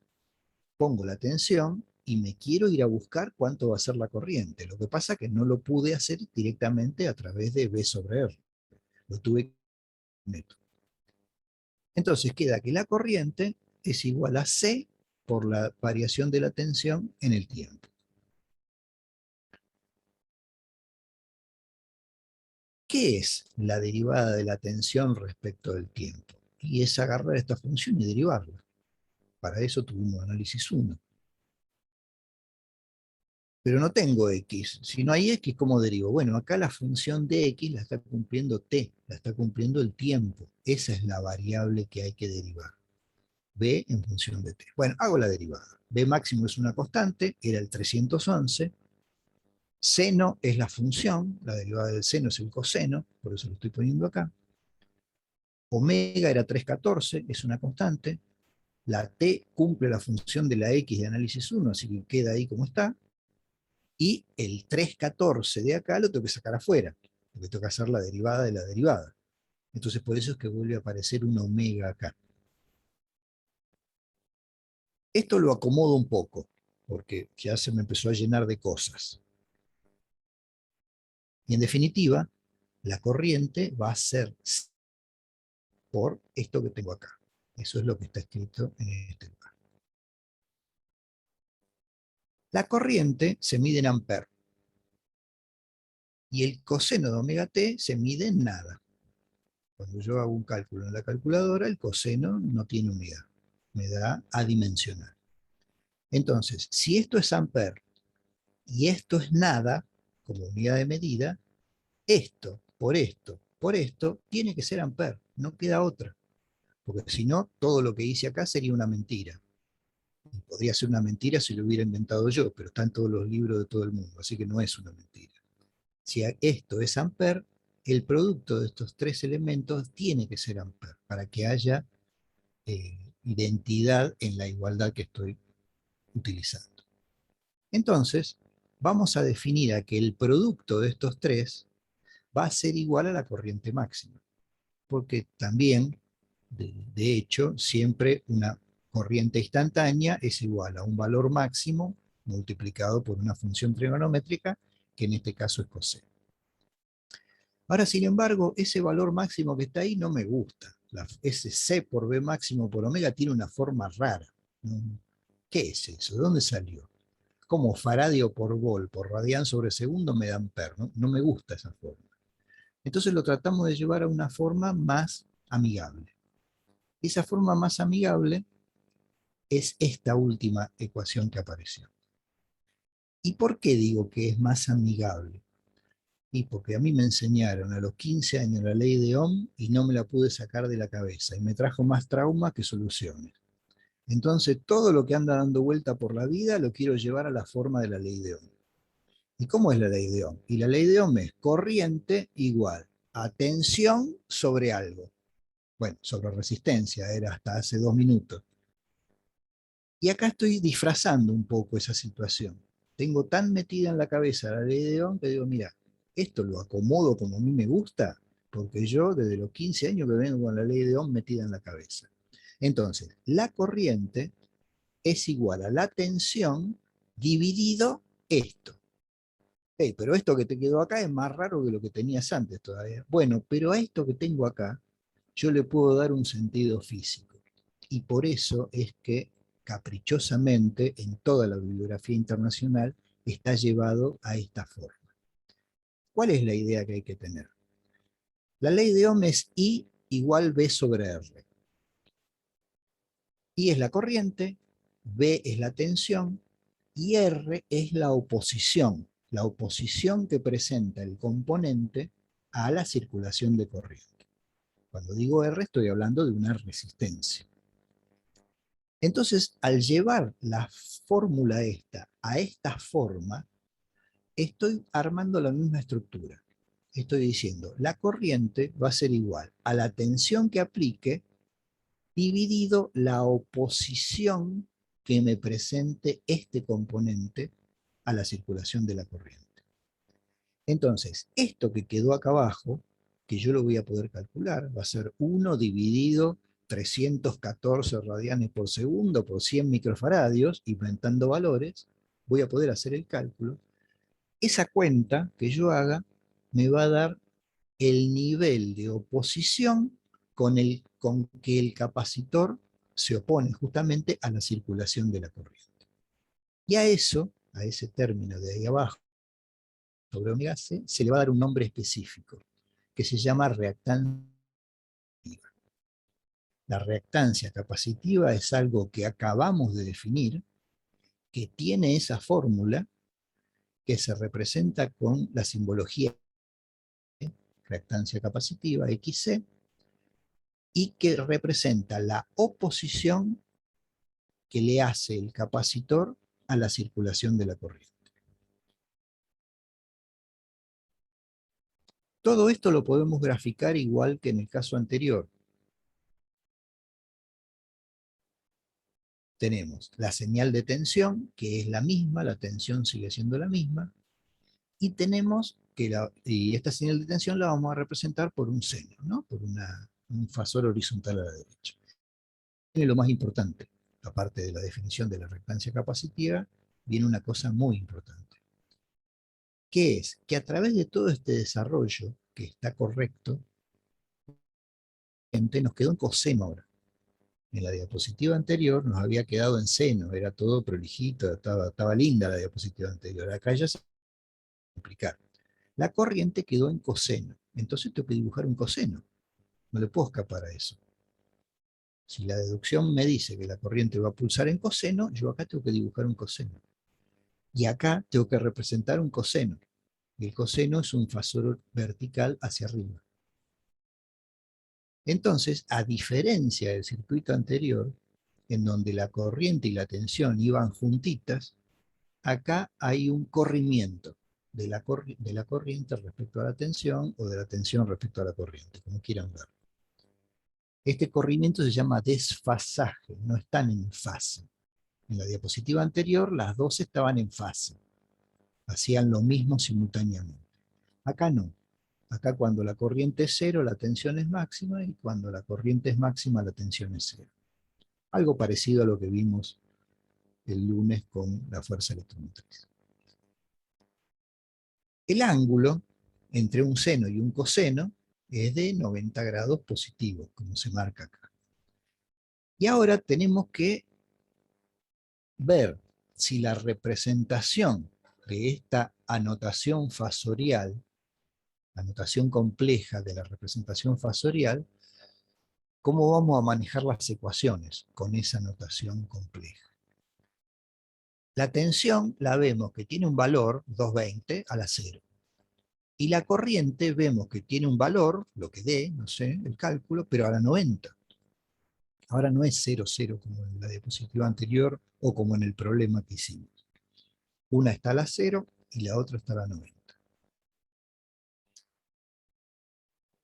Pongo la tensión y me quiero ir a buscar cuánto va a ser la corriente. Lo que pasa es que no lo pude hacer directamente a través de V sobre R. Lo tuve que meter. Entonces queda que la corriente es igual a C por la variación de la tensión en el tiempo. ¿Qué es la derivada de la tensión respecto del tiempo? Y es agarrar esta función y derivarla. Para eso tuvimos análisis 1. Pero no tengo x. Si no hay x, ¿cómo derivo? Bueno, acá la función de x la está cumpliendo t, la está cumpliendo el tiempo. Esa es la variable que hay que derivar. B en función de t. Bueno, hago la derivada. B máximo es una constante, era el 311. Seno es la función, la derivada del seno es el coseno, por eso lo estoy poniendo acá. Omega era 314, es una constante. La t cumple la función de la x de análisis 1, así que queda ahí como está. Y el 314 de acá lo tengo que sacar afuera, porque tengo que hacer la derivada de la derivada. Entonces por eso es que vuelve a aparecer un omega acá. Esto lo acomodo un poco, porque ya se me empezó a llenar de cosas. Y en definitiva, la corriente va a ser por esto que tengo acá. Eso es lo que está escrito en este lugar. La corriente se mide en amperes y el coseno de omega t se mide en nada. Cuando yo hago un cálculo en la calculadora, el coseno no tiene unidad, me da adimensional. Entonces, si esto es amper y esto es nada, como unidad de medida, esto, por esto, tiene que ser amper, no queda otra. Porque si no, todo lo que hice acá sería una mentira. Y podría ser una mentira si lo hubiera inventado yo, pero está en todos los libros de todo el mundo, así que no es una mentira. Si esto es amper, el producto de estos tres elementos tiene que ser amper, para que haya identidad en la igualdad que estoy utilizando. Entonces, vamos a definir a que el producto de estos tres va a ser igual a la corriente máxima, porque también, de hecho, siempre una corriente instantánea es igual a un valor máximo multiplicado por una función trigonométrica, que en este caso es coseno. Ahora, sin embargo, ese valor máximo que está ahí no me gusta. Ese C por B máximo por omega tiene una forma rara. ¿Qué es eso? ¿De dónde salió? Como faradio por vol, por radián sobre segundo me dan per. No me gusta esa forma. Entonces lo tratamos de llevar a una forma más amigable. Esa forma más amigable es esta última ecuación que apareció. ¿Y por qué digo que es más amigable? Y porque a mí me enseñaron a los 15 años la ley de Ohm y no me la pude sacar de la cabeza y me trajo más trauma que soluciones. Entonces todo lo que anda dando vuelta por la vida lo quiero llevar a la forma de la ley de Ohm. ¿Y cómo es la ley de Ohm? Y la ley de Ohm es corriente igual a tensión sobre algo. Bueno, sobre resistencia, era hasta hace 2 minutos. Y acá estoy disfrazando un poco esa situación. Tengo tan metida en la cabeza la ley de Ohm que digo, mira, esto lo acomodo como a mí me gusta, porque yo desde los 15 años que vengo con la ley de Ohm metida en la cabeza. Entonces, la corriente es igual a la tensión dividido esto. Hey, pero esto que te quedó acá es más raro que lo que tenías antes todavía. Bueno, pero a esto que tengo acá, yo le puedo dar un sentido físico. Y por eso es que caprichosamente en toda la bibliografía internacional está llevado a esta forma. ¿Cuál es la idea que hay que tener? La ley de Ohm es I igual B sobre R. I es la corriente, B es la tensión y R es la oposición que presenta el componente a la circulación de corriente. Cuando digo R estoy hablando de una resistencia. Entonces, al llevar la fórmula esta a esta forma, estoy armando la misma estructura. Estoy diciendo, la corriente va a ser igual a la tensión que aplique dividido la oposición que me presente este componente a la circulación de la corriente. Entonces, esto que quedó acá abajo, que yo lo voy a poder calcular, va a ser 1 dividido 314 radianes por segundo por 100 microfaradios, inventando valores, voy a poder hacer el cálculo. Esa cuenta que yo haga me va a dar el nivel de oposición con que el capacitor se opone justamente a la circulación de la corriente. Y a eso, a ese término de ahí abajo, sobre omega C, se le va a dar un nombre específico, que se llama reactancia. La reactancia capacitiva es algo que acabamos de definir, que tiene esa fórmula, que se representa con la simbología reactancia capacitiva, XC, y que representa la oposición que le hace el capacitor a la circulación de la corriente. Todo esto lo podemos graficar igual que en el caso anterior. Tenemos la señal de tensión, que es la misma, la tensión sigue siendo la misma, y tenemos que y esta señal de tensión la vamos a representar por un seno, ¿no? Por un fasor horizontal a la derecha. Tiene lo más importante. aparte de la definición de la reactancia capacitiva, viene una cosa muy importante, que es que a través de todo este desarrollo, que está correcto, nos quedó en coseno ahora. En la diapositiva anterior nos había quedado en seno, era todo prolijito, estaba linda la diapositiva anterior. Acá ya se va a explicar. La corriente quedó en coseno, entonces tengo que dibujar un coseno. No le puedo escapar a eso. Si la deducción me dice que la corriente va a pulsar en coseno, yo acá tengo que dibujar un coseno. Y acá tengo que representar un coseno. Y el coseno es un fasor vertical hacia arriba. Entonces, a diferencia del circuito anterior, en donde la corriente y la tensión iban juntitas, acá hay un corrimiento de la corriente respecto a la tensión o de la tensión respecto a la corriente, como quieran ver. Este corrimiento se llama desfasaje, no están en fase. En la diapositiva anterior las dos estaban en fase, hacían lo mismo simultáneamente. Acá no. Acá cuando la corriente es cero, la tensión es máxima, y cuando la corriente es máxima, la tensión es cero. Algo parecido a lo que vimos el lunes con la fuerza electromotriz. El ángulo entre un seno y un coseno es de 90 grados positivos, como se marca acá. Y ahora tenemos que ver si la representación de esta anotación fasorial, la anotación compleja de la representación fasorial, cómo vamos a manejar las ecuaciones con esa notación compleja. La tensión la vemos que tiene un valor 220 a la 0. Y la corriente vemos que tiene un valor, lo que dé, no sé, el cálculo, pero a la 90. Ahora no es 0, 0 como en la diapositiva anterior o como en el problema que hicimos. Una está a la 0 y la otra está a la 90.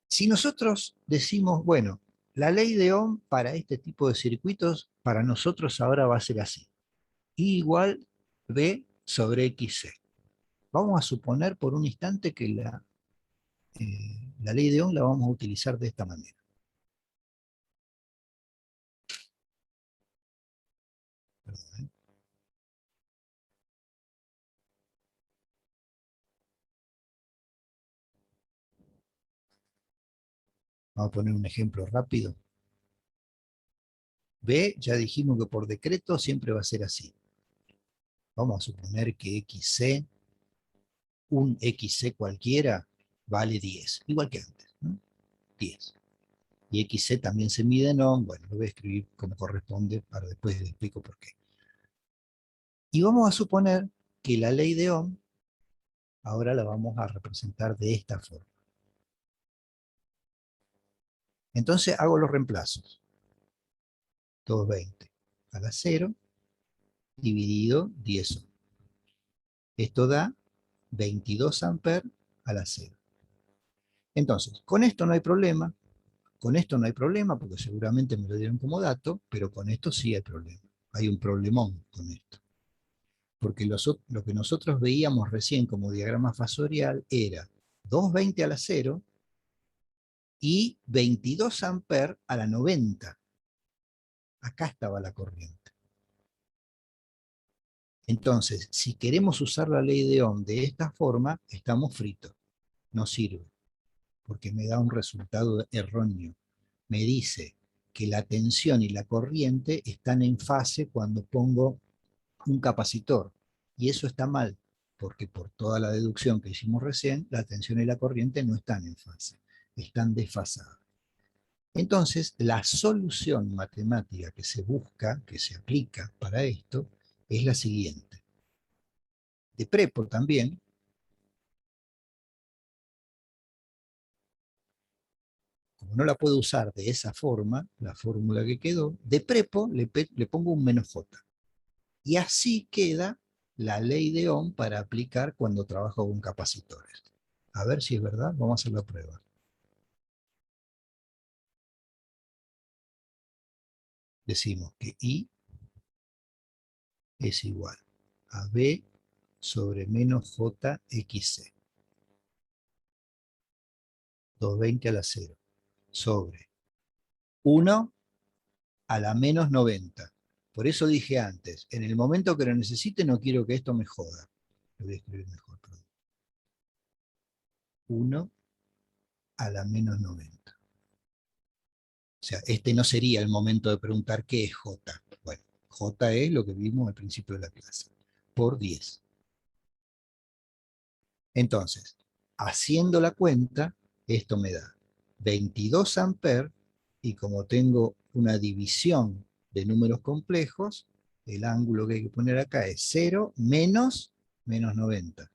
Si nosotros decimos, bueno, la ley de Ohm para este tipo de circuitos, para nosotros ahora va a ser así. I igual B sobre XC. Vamos a suponer por un instante que la ley de Ohm la vamos a utilizar de esta manera. Perdón, ¿eh? Vamos a poner un ejemplo rápido. B, ya dijimos que por decreto siempre va a ser así. Vamos a suponer que XC, un XC cualquiera, vale 10, igual que antes, ¿no? 10. Y XC también se mide en ohm, bueno, lo voy a escribir como corresponde, para después les explico por qué. Y vamos a suponer que la ley de Ohm, ahora la vamos a representar de esta forma. Entonces hago los reemplazos. 220 a la 0 dividido 10 ohm. Esto da 22 amperes a la 0. Entonces, con esto no hay problema, con esto no hay problema, porque seguramente me lo dieron como dato, pero con esto sí hay problema. Hay un problemón con esto. Porque lo que nosotros veíamos recién como diagrama fasorial era 220 a la 0 y 22 amperes a la 90. Acá estaba la corriente. Entonces, si queremos usar la ley de Ohm de esta forma, estamos fritos. No sirve, porque me da un resultado erróneo. Me dice que la tensión y la corriente están en fase cuando pongo un capacitor. Y eso está mal, porque por toda la deducción que hicimos recién, la tensión y la corriente no están en fase, están desfasadas. Entonces, la solución matemática que se busca, que se aplica para esto, es la siguiente. De prepo también, como no la puedo usar de esa forma, la fórmula que quedó, de prepo le pongo un menos J. Y así queda la ley de Ohm para aplicar cuando trabajo con capacitores. A ver si es verdad, vamos a hacer la prueba. Decimos que I es igual a B sobre menos JXC. 220 a la 0 sobre 1 a la menos 90. Por eso dije antes, en el momento que lo necesite no quiero que esto me joda. Lo voy a escribir mejor, perdón. 1 a la menos 90. O sea, este no sería el momento de preguntar qué es J. Bueno, J es lo que vimos al principio de la clase, por 10. Entonces, haciendo la cuenta, esto me da 22 amperes, y como tengo una división de números complejos, el ángulo que hay que poner acá es 0 menos 90.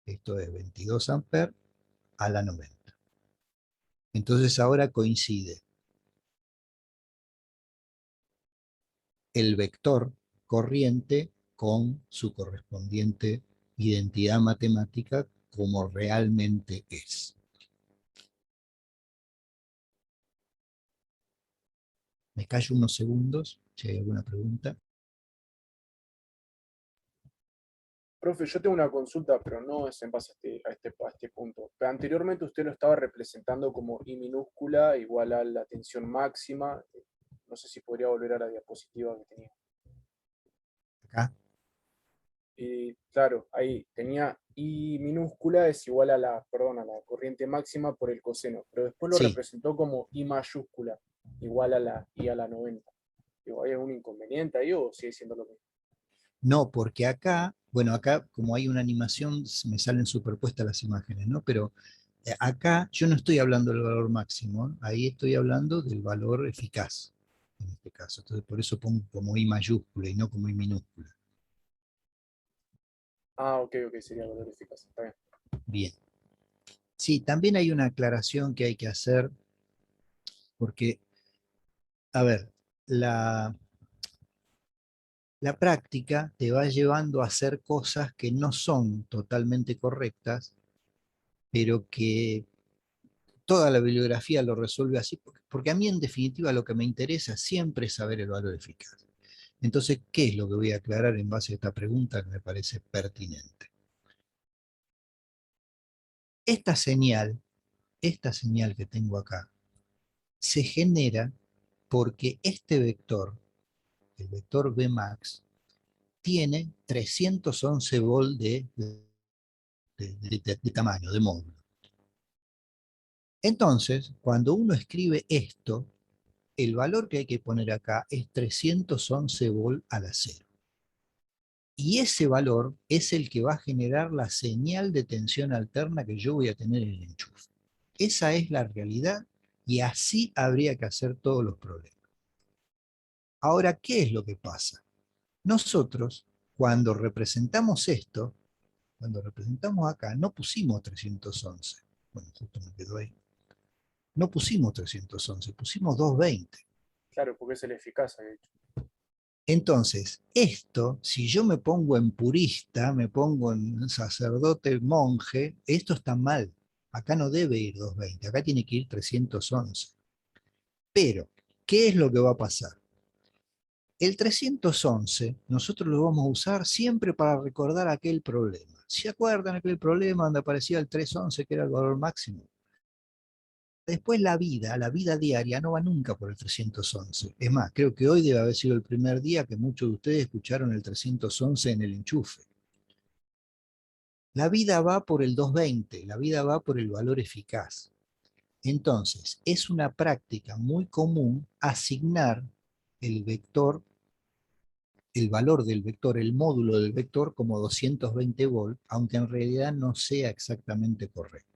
Esto es 22 amperes a la 90. Entonces ahora coincide el vector corriente con su correspondiente identidad matemática como realmente es. Me callo unos segundos si hay alguna pregunta. Profe, yo tengo una consulta, pero no es en base a este punto. Pero anteriormente usted lo estaba representando como I minúscula igual a la tensión máxima. No sé si podría volver a la diapositiva que tenía. Acá, Y claro, ahí tenía I minúscula es igual a la corriente máxima por el coseno, pero después lo sí, representó como I mayúscula igual a la I a la 90. Digo, ¿hay algún inconveniente ahí o sigue siendo lo mismo? no, porque acá, bueno, acá como hay una animación, me salen superpuestas las imágenes, ¿no? Pero acá yo no estoy hablando del valor máximo, ahí estoy hablando del valor eficaz, en este caso. Entonces por eso pongo como I mayúscula y no como I minúscula. Ah, ok, sería valor eficaz. Está bien. Bien. Sí, también hay una aclaración que hay que hacer, porque, a ver, la práctica te va llevando a hacer cosas que no son totalmente correctas, pero que toda la bibliografía lo resuelve así, porque a mí en definitiva lo que me interesa siempre es saber el valor eficaz. Entonces, ¿qué es lo que voy a aclarar en base a esta pregunta que me parece pertinente? Esta señal que tengo acá, se genera porque este vector, el vector Vmax, tiene 311 volt de tamaño, de módulo. Entonces, cuando uno escribe esto, el valor que hay que poner acá es 311 volt a la 0. Y ese valor es el que va a generar la señal de tensión alterna que yo voy a tener en el enchufe. Esa es la realidad y así habría que hacer todos los problemas. Ahora, ¿qué es lo que pasa? Nosotros, cuando representamos esto, cuando representamos acá, no pusimos 311. Bueno, justo me quedó ahí. No pusimos 311, pusimos 220. Claro, porque es el eficaz, de hecho. Entonces, esto, si yo me pongo en purista, me pongo en sacerdote, monje, esto está mal. Acá no debe ir 220, acá tiene que ir 311. Pero, ¿qué es lo que va a pasar? El 311 nosotros lo vamos a usar siempre para recordar aquel problema. ¿Se acuerdan aquel problema donde aparecía el 311 que era el valor máximo? Después la vida diaria no va nunca por el 311. Es más, creo que hoy debe haber sido el primer día que muchos de ustedes escucharon el 311 en el enchufe. La vida va por el 220, la vida va por el valor eficaz. Entonces, es una práctica muy común asignar el vector, el valor del vector, el módulo del vector como 220 volt, aunque en realidad no sea exactamente correcto.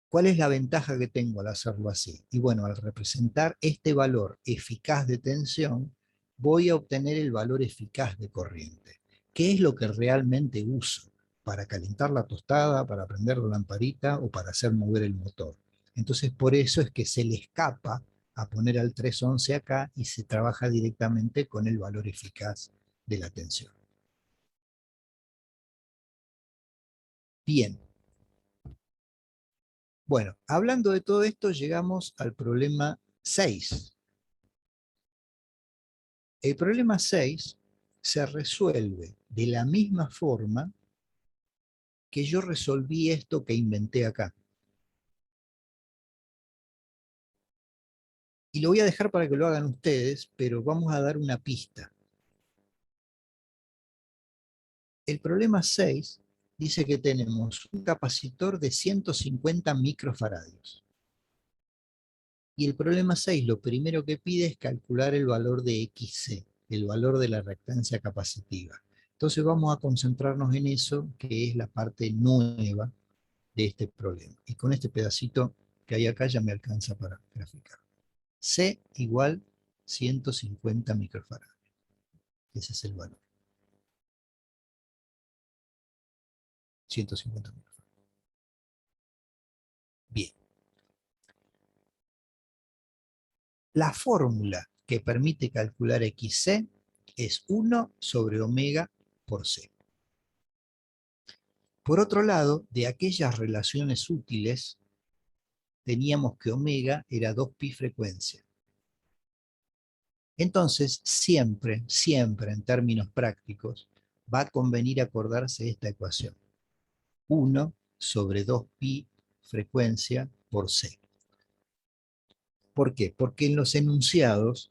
¿Cuál es la ventaja que tengo al hacerlo así? Y bueno, al representar este valor eficaz de tensión, voy a obtener el valor eficaz de corriente. ¿Qué es lo que realmente uso para calentar la tostada, para prender la lamparita o para hacer mover el motor? Entonces, por eso es que se le escapa a poner al 311 acá y se trabaja directamente con el valor eficaz de la tensión. Bien. Bueno, hablando de todo esto, llegamos al problema 6. El problema 6 se resuelve de la misma forma que yo resolví esto que inventé acá. Y lo voy a dejar para que lo hagan ustedes, pero vamos a dar una pista. El problema 6 dice que tenemos un capacitor de 150 microfaradios. Y el problema 6 lo primero que pide es calcular el valor de XC, el valor de la reactancia capacitiva. Entonces vamos a concentrarnos en eso, que es la parte nueva de este problema. Y con este pedacito que hay acá ya me alcanza para graficar. C igual 150 microfarads. Ese es el valor. 150 microfarads. Bien. La fórmula que permite calcular XC es 1 sobre omega por C. Por otro lado, de aquellas relaciones útiles, teníamos que omega era 2pi frecuencia. Entonces, siempre, siempre en términos prácticos, va a convenir acordarse esta ecuación. 1 sobre 2pi frecuencia por C. ¿Por qué? Porque en los enunciados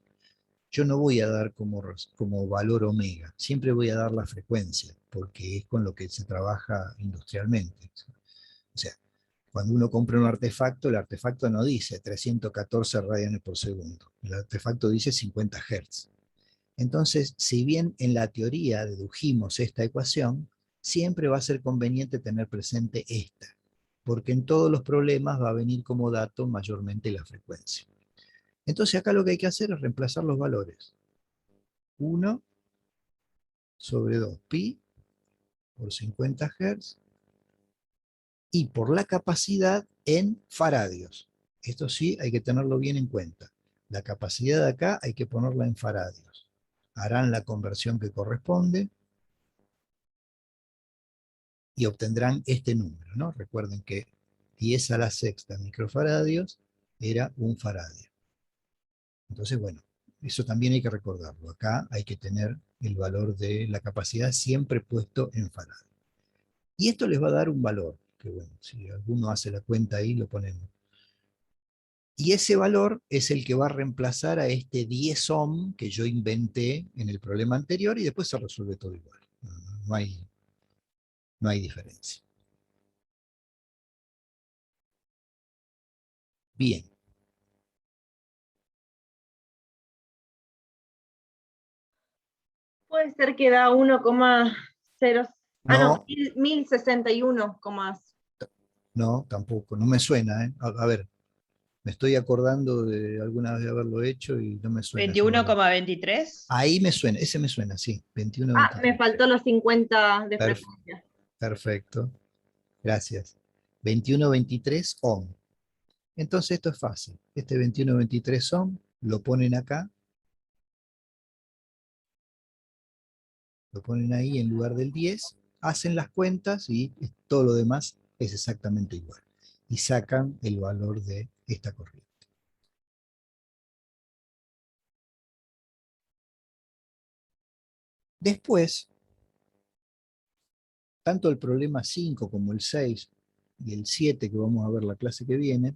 yo no voy a dar como valor omega, siempre voy a dar la frecuencia, porque es con lo que se trabaja industrialmente. O sea, cuando uno compra un artefacto, el artefacto no dice 314 radianes por segundo, el artefacto dice 50 Hz. Entonces, si bien en la teoría dedujimos esta ecuación, siempre va a ser conveniente tener presente esta, porque en todos los problemas va a venir como dato mayormente la frecuencia. Entonces acá lo que hay que hacer es reemplazar los valores. 1 sobre 2pi por 50 Hz y por la capacidad en faradios. Esto sí hay que tenerlo bien en cuenta. La capacidad de acá hay que ponerla en faradios. Harán la conversión que corresponde y obtendrán este número, ¿no? Recuerden que 10 a la sexta microfaradios era un faradio. Entonces, bueno, eso también hay que recordarlo. Acá hay que tener el valor de la capacidad siempre puesto en faradio. Y esto les va a dar un valor, que bueno, si alguno hace la cuenta ahí, lo ponemos. Y ese valor es el que va a reemplazar a este 10 ohm que yo inventé en el problema anterior y después se resuelve todo igual. No hay diferencia. Bien. Puede ser que da 1,0. Ah, no, No, 1061, no, tampoco. No me suena, ¿eh? A ver, me estoy acordando de alguna vez de haberlo hecho y no me suena ese valor. 21,23. Ahí me suena, ese me suena, sí, me 21,23. faltó los 50 de Perf- frecuencia. perfecto, gracias. 21,23 ohm. Entonces esto es fácil. Este 21,23 ohm lo ponen acá, lo ponen ahí en lugar del 10, hacen las cuentas y todo lo demás es exactamente igual. Y sacan el valor de esta corriente. Después, tanto el problema 5 como el 6 y el 7 que vamos a ver la clase que viene,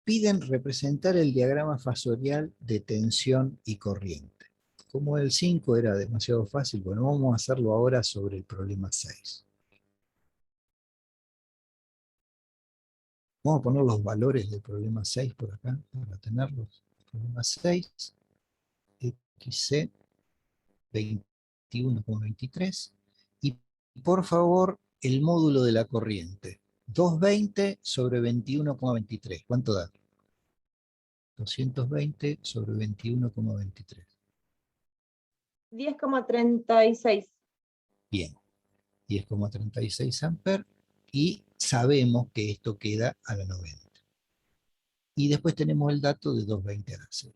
piden representar el diagrama fasorial de tensión y corriente. Como el 5 era demasiado fácil, bueno, vamos a hacerlo ahora sobre el problema 6. Vamos a poner los valores del problema 6 por acá, para tenerlos. Problema 6, XC 21,23. Y por favor, el módulo de la corriente. 220 sobre 21,23. ¿Cuánto da? 220 sobre 21,23. 10,36. Bien, 10,36 amperes. Y sabemos que esto queda a la 90. Y después tenemos el dato de 220 a la 0.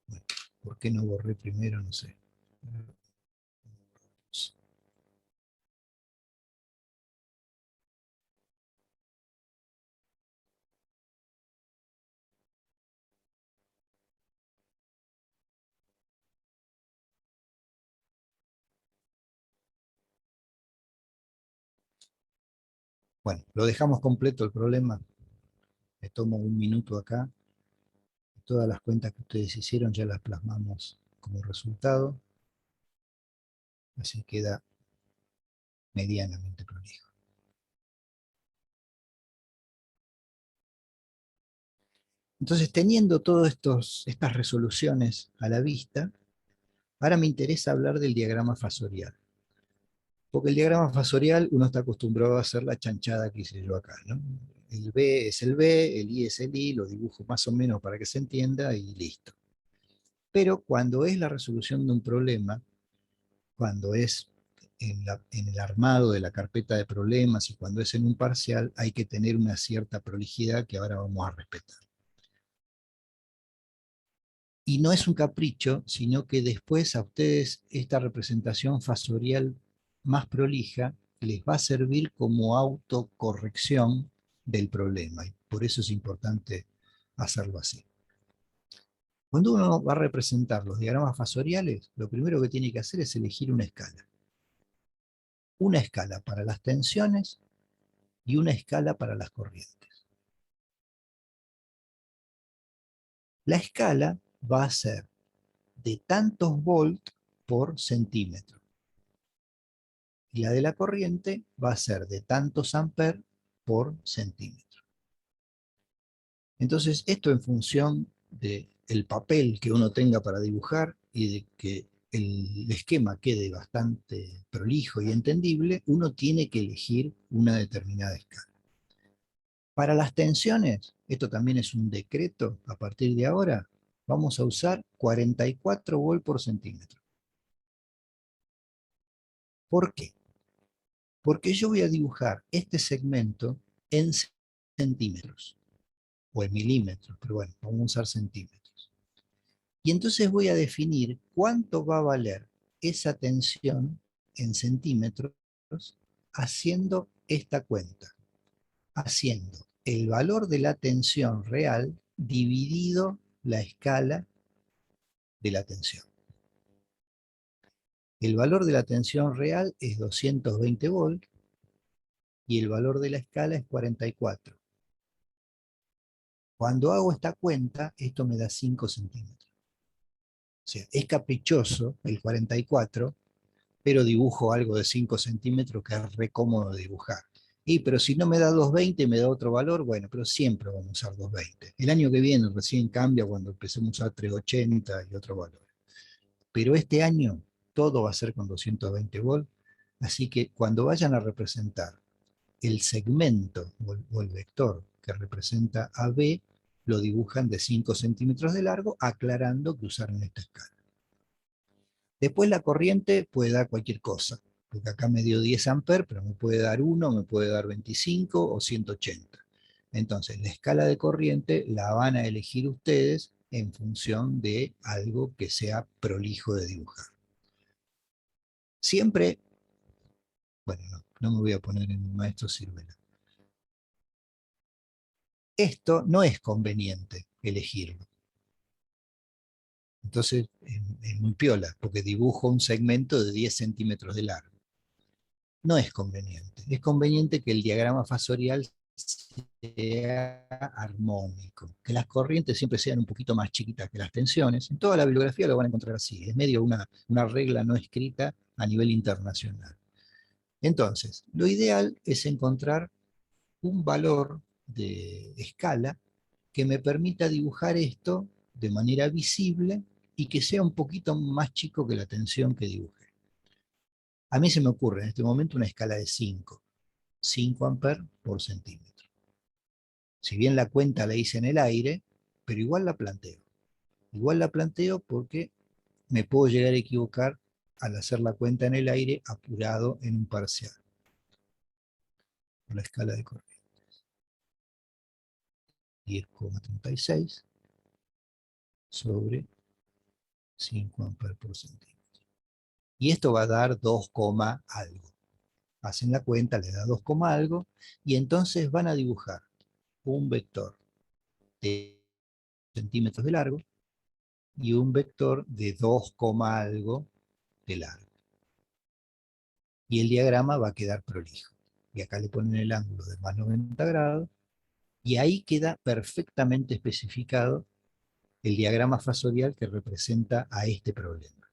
Bueno, ¿por qué no borré primero? No sé. Bueno, lo dejamos completo el problema. Me tomo un minuto acá. Todas las cuentas que ustedes hicieron ya las plasmamos como resultado. Así queda medianamente prolijo. Entonces, teniendo todas estas resoluciones a la vista, ahora me interesa hablar del diagrama fasorial. Porque el diagrama fasorial uno está acostumbrado a hacer la chanchada que hice yo acá, ¿no? El B es el B, el I es el I, lo dibujo más o menos para que se entienda y listo. Pero cuando es la resolución de un problema, cuando es en el armado de la carpeta de problemas y cuando es en un parcial, hay que tener una cierta prolijidad que ahora vamos a respetar. Y no es un capricho, sino que después a ustedes esta representación fasorial más prolija les va a servir como autocorrección del problema. Y por eso es importante hacerlo así. Cuando uno va a representar los diagramas fasoriales, lo primero que tiene que hacer es elegir una escala. Una escala para las tensiones y una escala para las corrientes. La escala va a ser de tantos volts por centímetro. Y la de la corriente va a ser de tantos amperes por centímetro. Entonces, esto en función del papel que uno tenga para dibujar y de que el esquema quede bastante prolijo y entendible, uno tiene que elegir una determinada escala. Para las tensiones, esto también es un decreto, a partir de ahora, vamos a usar 44 volts por centímetro. ¿Por qué? Porque yo voy a dibujar este segmento en centímetros, o en milímetros, pero bueno, vamos a usar centímetros. Y entonces voy a definir cuánto va a valer esa tensión en centímetros haciendo esta cuenta, haciendo el valor de la tensión real dividido la escala de la tensión. El valor de la tensión real es 220 volts y el valor de la escala es 44. Cuando hago esta cuenta, esto me da 5 centímetros. O sea, es caprichoso el 44, pero dibujo algo de 5 centímetros que es re cómodo de dibujar. Pero si no me da 220, me da otro valor, bueno, pero siempre vamos a usar 220. El año que viene recién cambia cuando empecemos a usar 380 y otro valor. Pero este año todo va a ser con 220 volts, así que cuando vayan a representar el segmento o el vector que representa a B, lo dibujan de 5 centímetros de largo, aclarando que usaron esta escala. Después la corriente puede dar cualquier cosa, porque acá me dio 10 amperes, pero me puede dar 1, me puede dar 25 o 180. Entonces, la escala de corriente la van a elegir ustedes en función de algo que sea prolijo de dibujar. Siempre, bueno, no me voy a poner en el maestro Sirvela. Esto no es conveniente elegirlo. Entonces es muy piola, porque dibujo un segmento de 10 centímetros de largo. No es conveniente. Es conveniente que el diagrama fasorial sea armónico, que las corrientes siempre sean un poquito más chiquitas que las tensiones. En toda la bibliografía lo van a encontrar así. Es medio una regla no escrita a nivel internacional. Entonces, lo ideal es encontrar un valor de escala que me permita dibujar esto de manera visible y que sea un poquito más chico que la tensión que dibujé. A mí se me ocurre en este momento una escala de 5 amperes por centímetro. Si bien la cuenta la hice en el aire, pero igual la planteo. Igual la planteo porque me puedo llegar a equivocar al hacer la cuenta en el aire apurado en un parcial. Por la escala de corriente. 10,36 sobre 5 amperes por centímetro. Y esto va a dar 2, algo. Hacen la cuenta, le da 2, algo, y entonces van a dibujar un vector de centímetros de largo y un vector de 2, algo de largo. Y el diagrama va a quedar prolijo. Y acá le ponen el ángulo de más 90 grados Y ahí queda perfectamente especificado el diagrama fasorial que representa a este problema.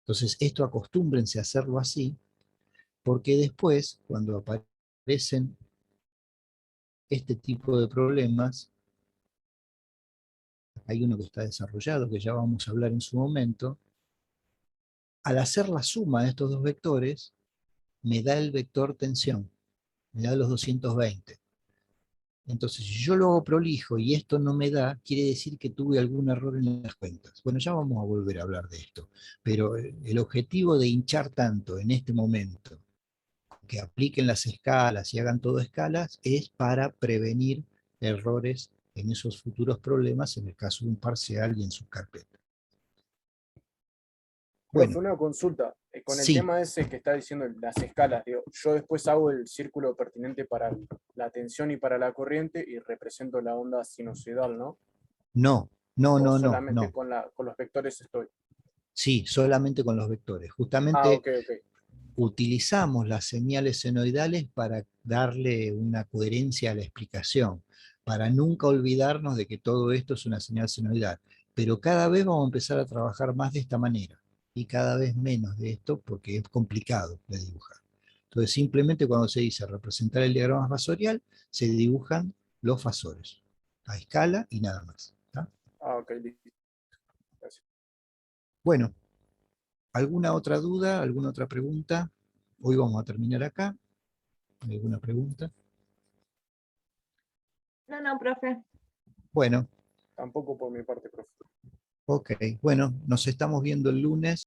Entonces, esto acostúmbrense a hacerlo así, porque después, cuando aparecen este tipo de problemas, hay uno que está desarrollado, que ya vamos a hablar en su momento, al hacer la suma de estos dos vectores, me da el vector tensión, me da los 220. Entonces, si yo lo hago prolijo y esto no me da, quiere decir que tuve algún error en las cuentas. Bueno, ya vamos a volver a hablar de esto, pero el objetivo de hinchar tanto en este momento, que apliquen las escalas y hagan todo escalas, es para prevenir errores en esos futuros problemas en el caso de un parcial y en su carpeta. Profe, Bueno, una consulta. Con el sí, tema ese que está diciendo las escalas, digo, yo después hago el círculo pertinente para la tensión y para la corriente y represento la onda sinusoidal, ¿no? no, no, O no, no, solamente no. con los vectores estoy. Sí, solamente con los vectores. Ah, Justamente ok, ok. utilizamos las señales senoidales para darle una coherencia a la explicación, para nunca olvidarnos de que todo esto es una señal senoidal. Pero cada vez vamos a empezar a trabajar más de esta manera y cada vez menos de esto porque es complicado de dibujar. Entonces simplemente cuando se dice representar el diagrama fasorial, se dibujan los fasores a escala y nada más. ¿Está? Ah, ok, listo. Gracias. Bueno, ¿alguna otra duda? ¿Alguna otra pregunta? Hoy vamos a terminar acá. ¿Alguna pregunta? No, no, profe. Bueno, Tampoco por mi parte, profe. ok. Bueno, nos estamos viendo el lunes.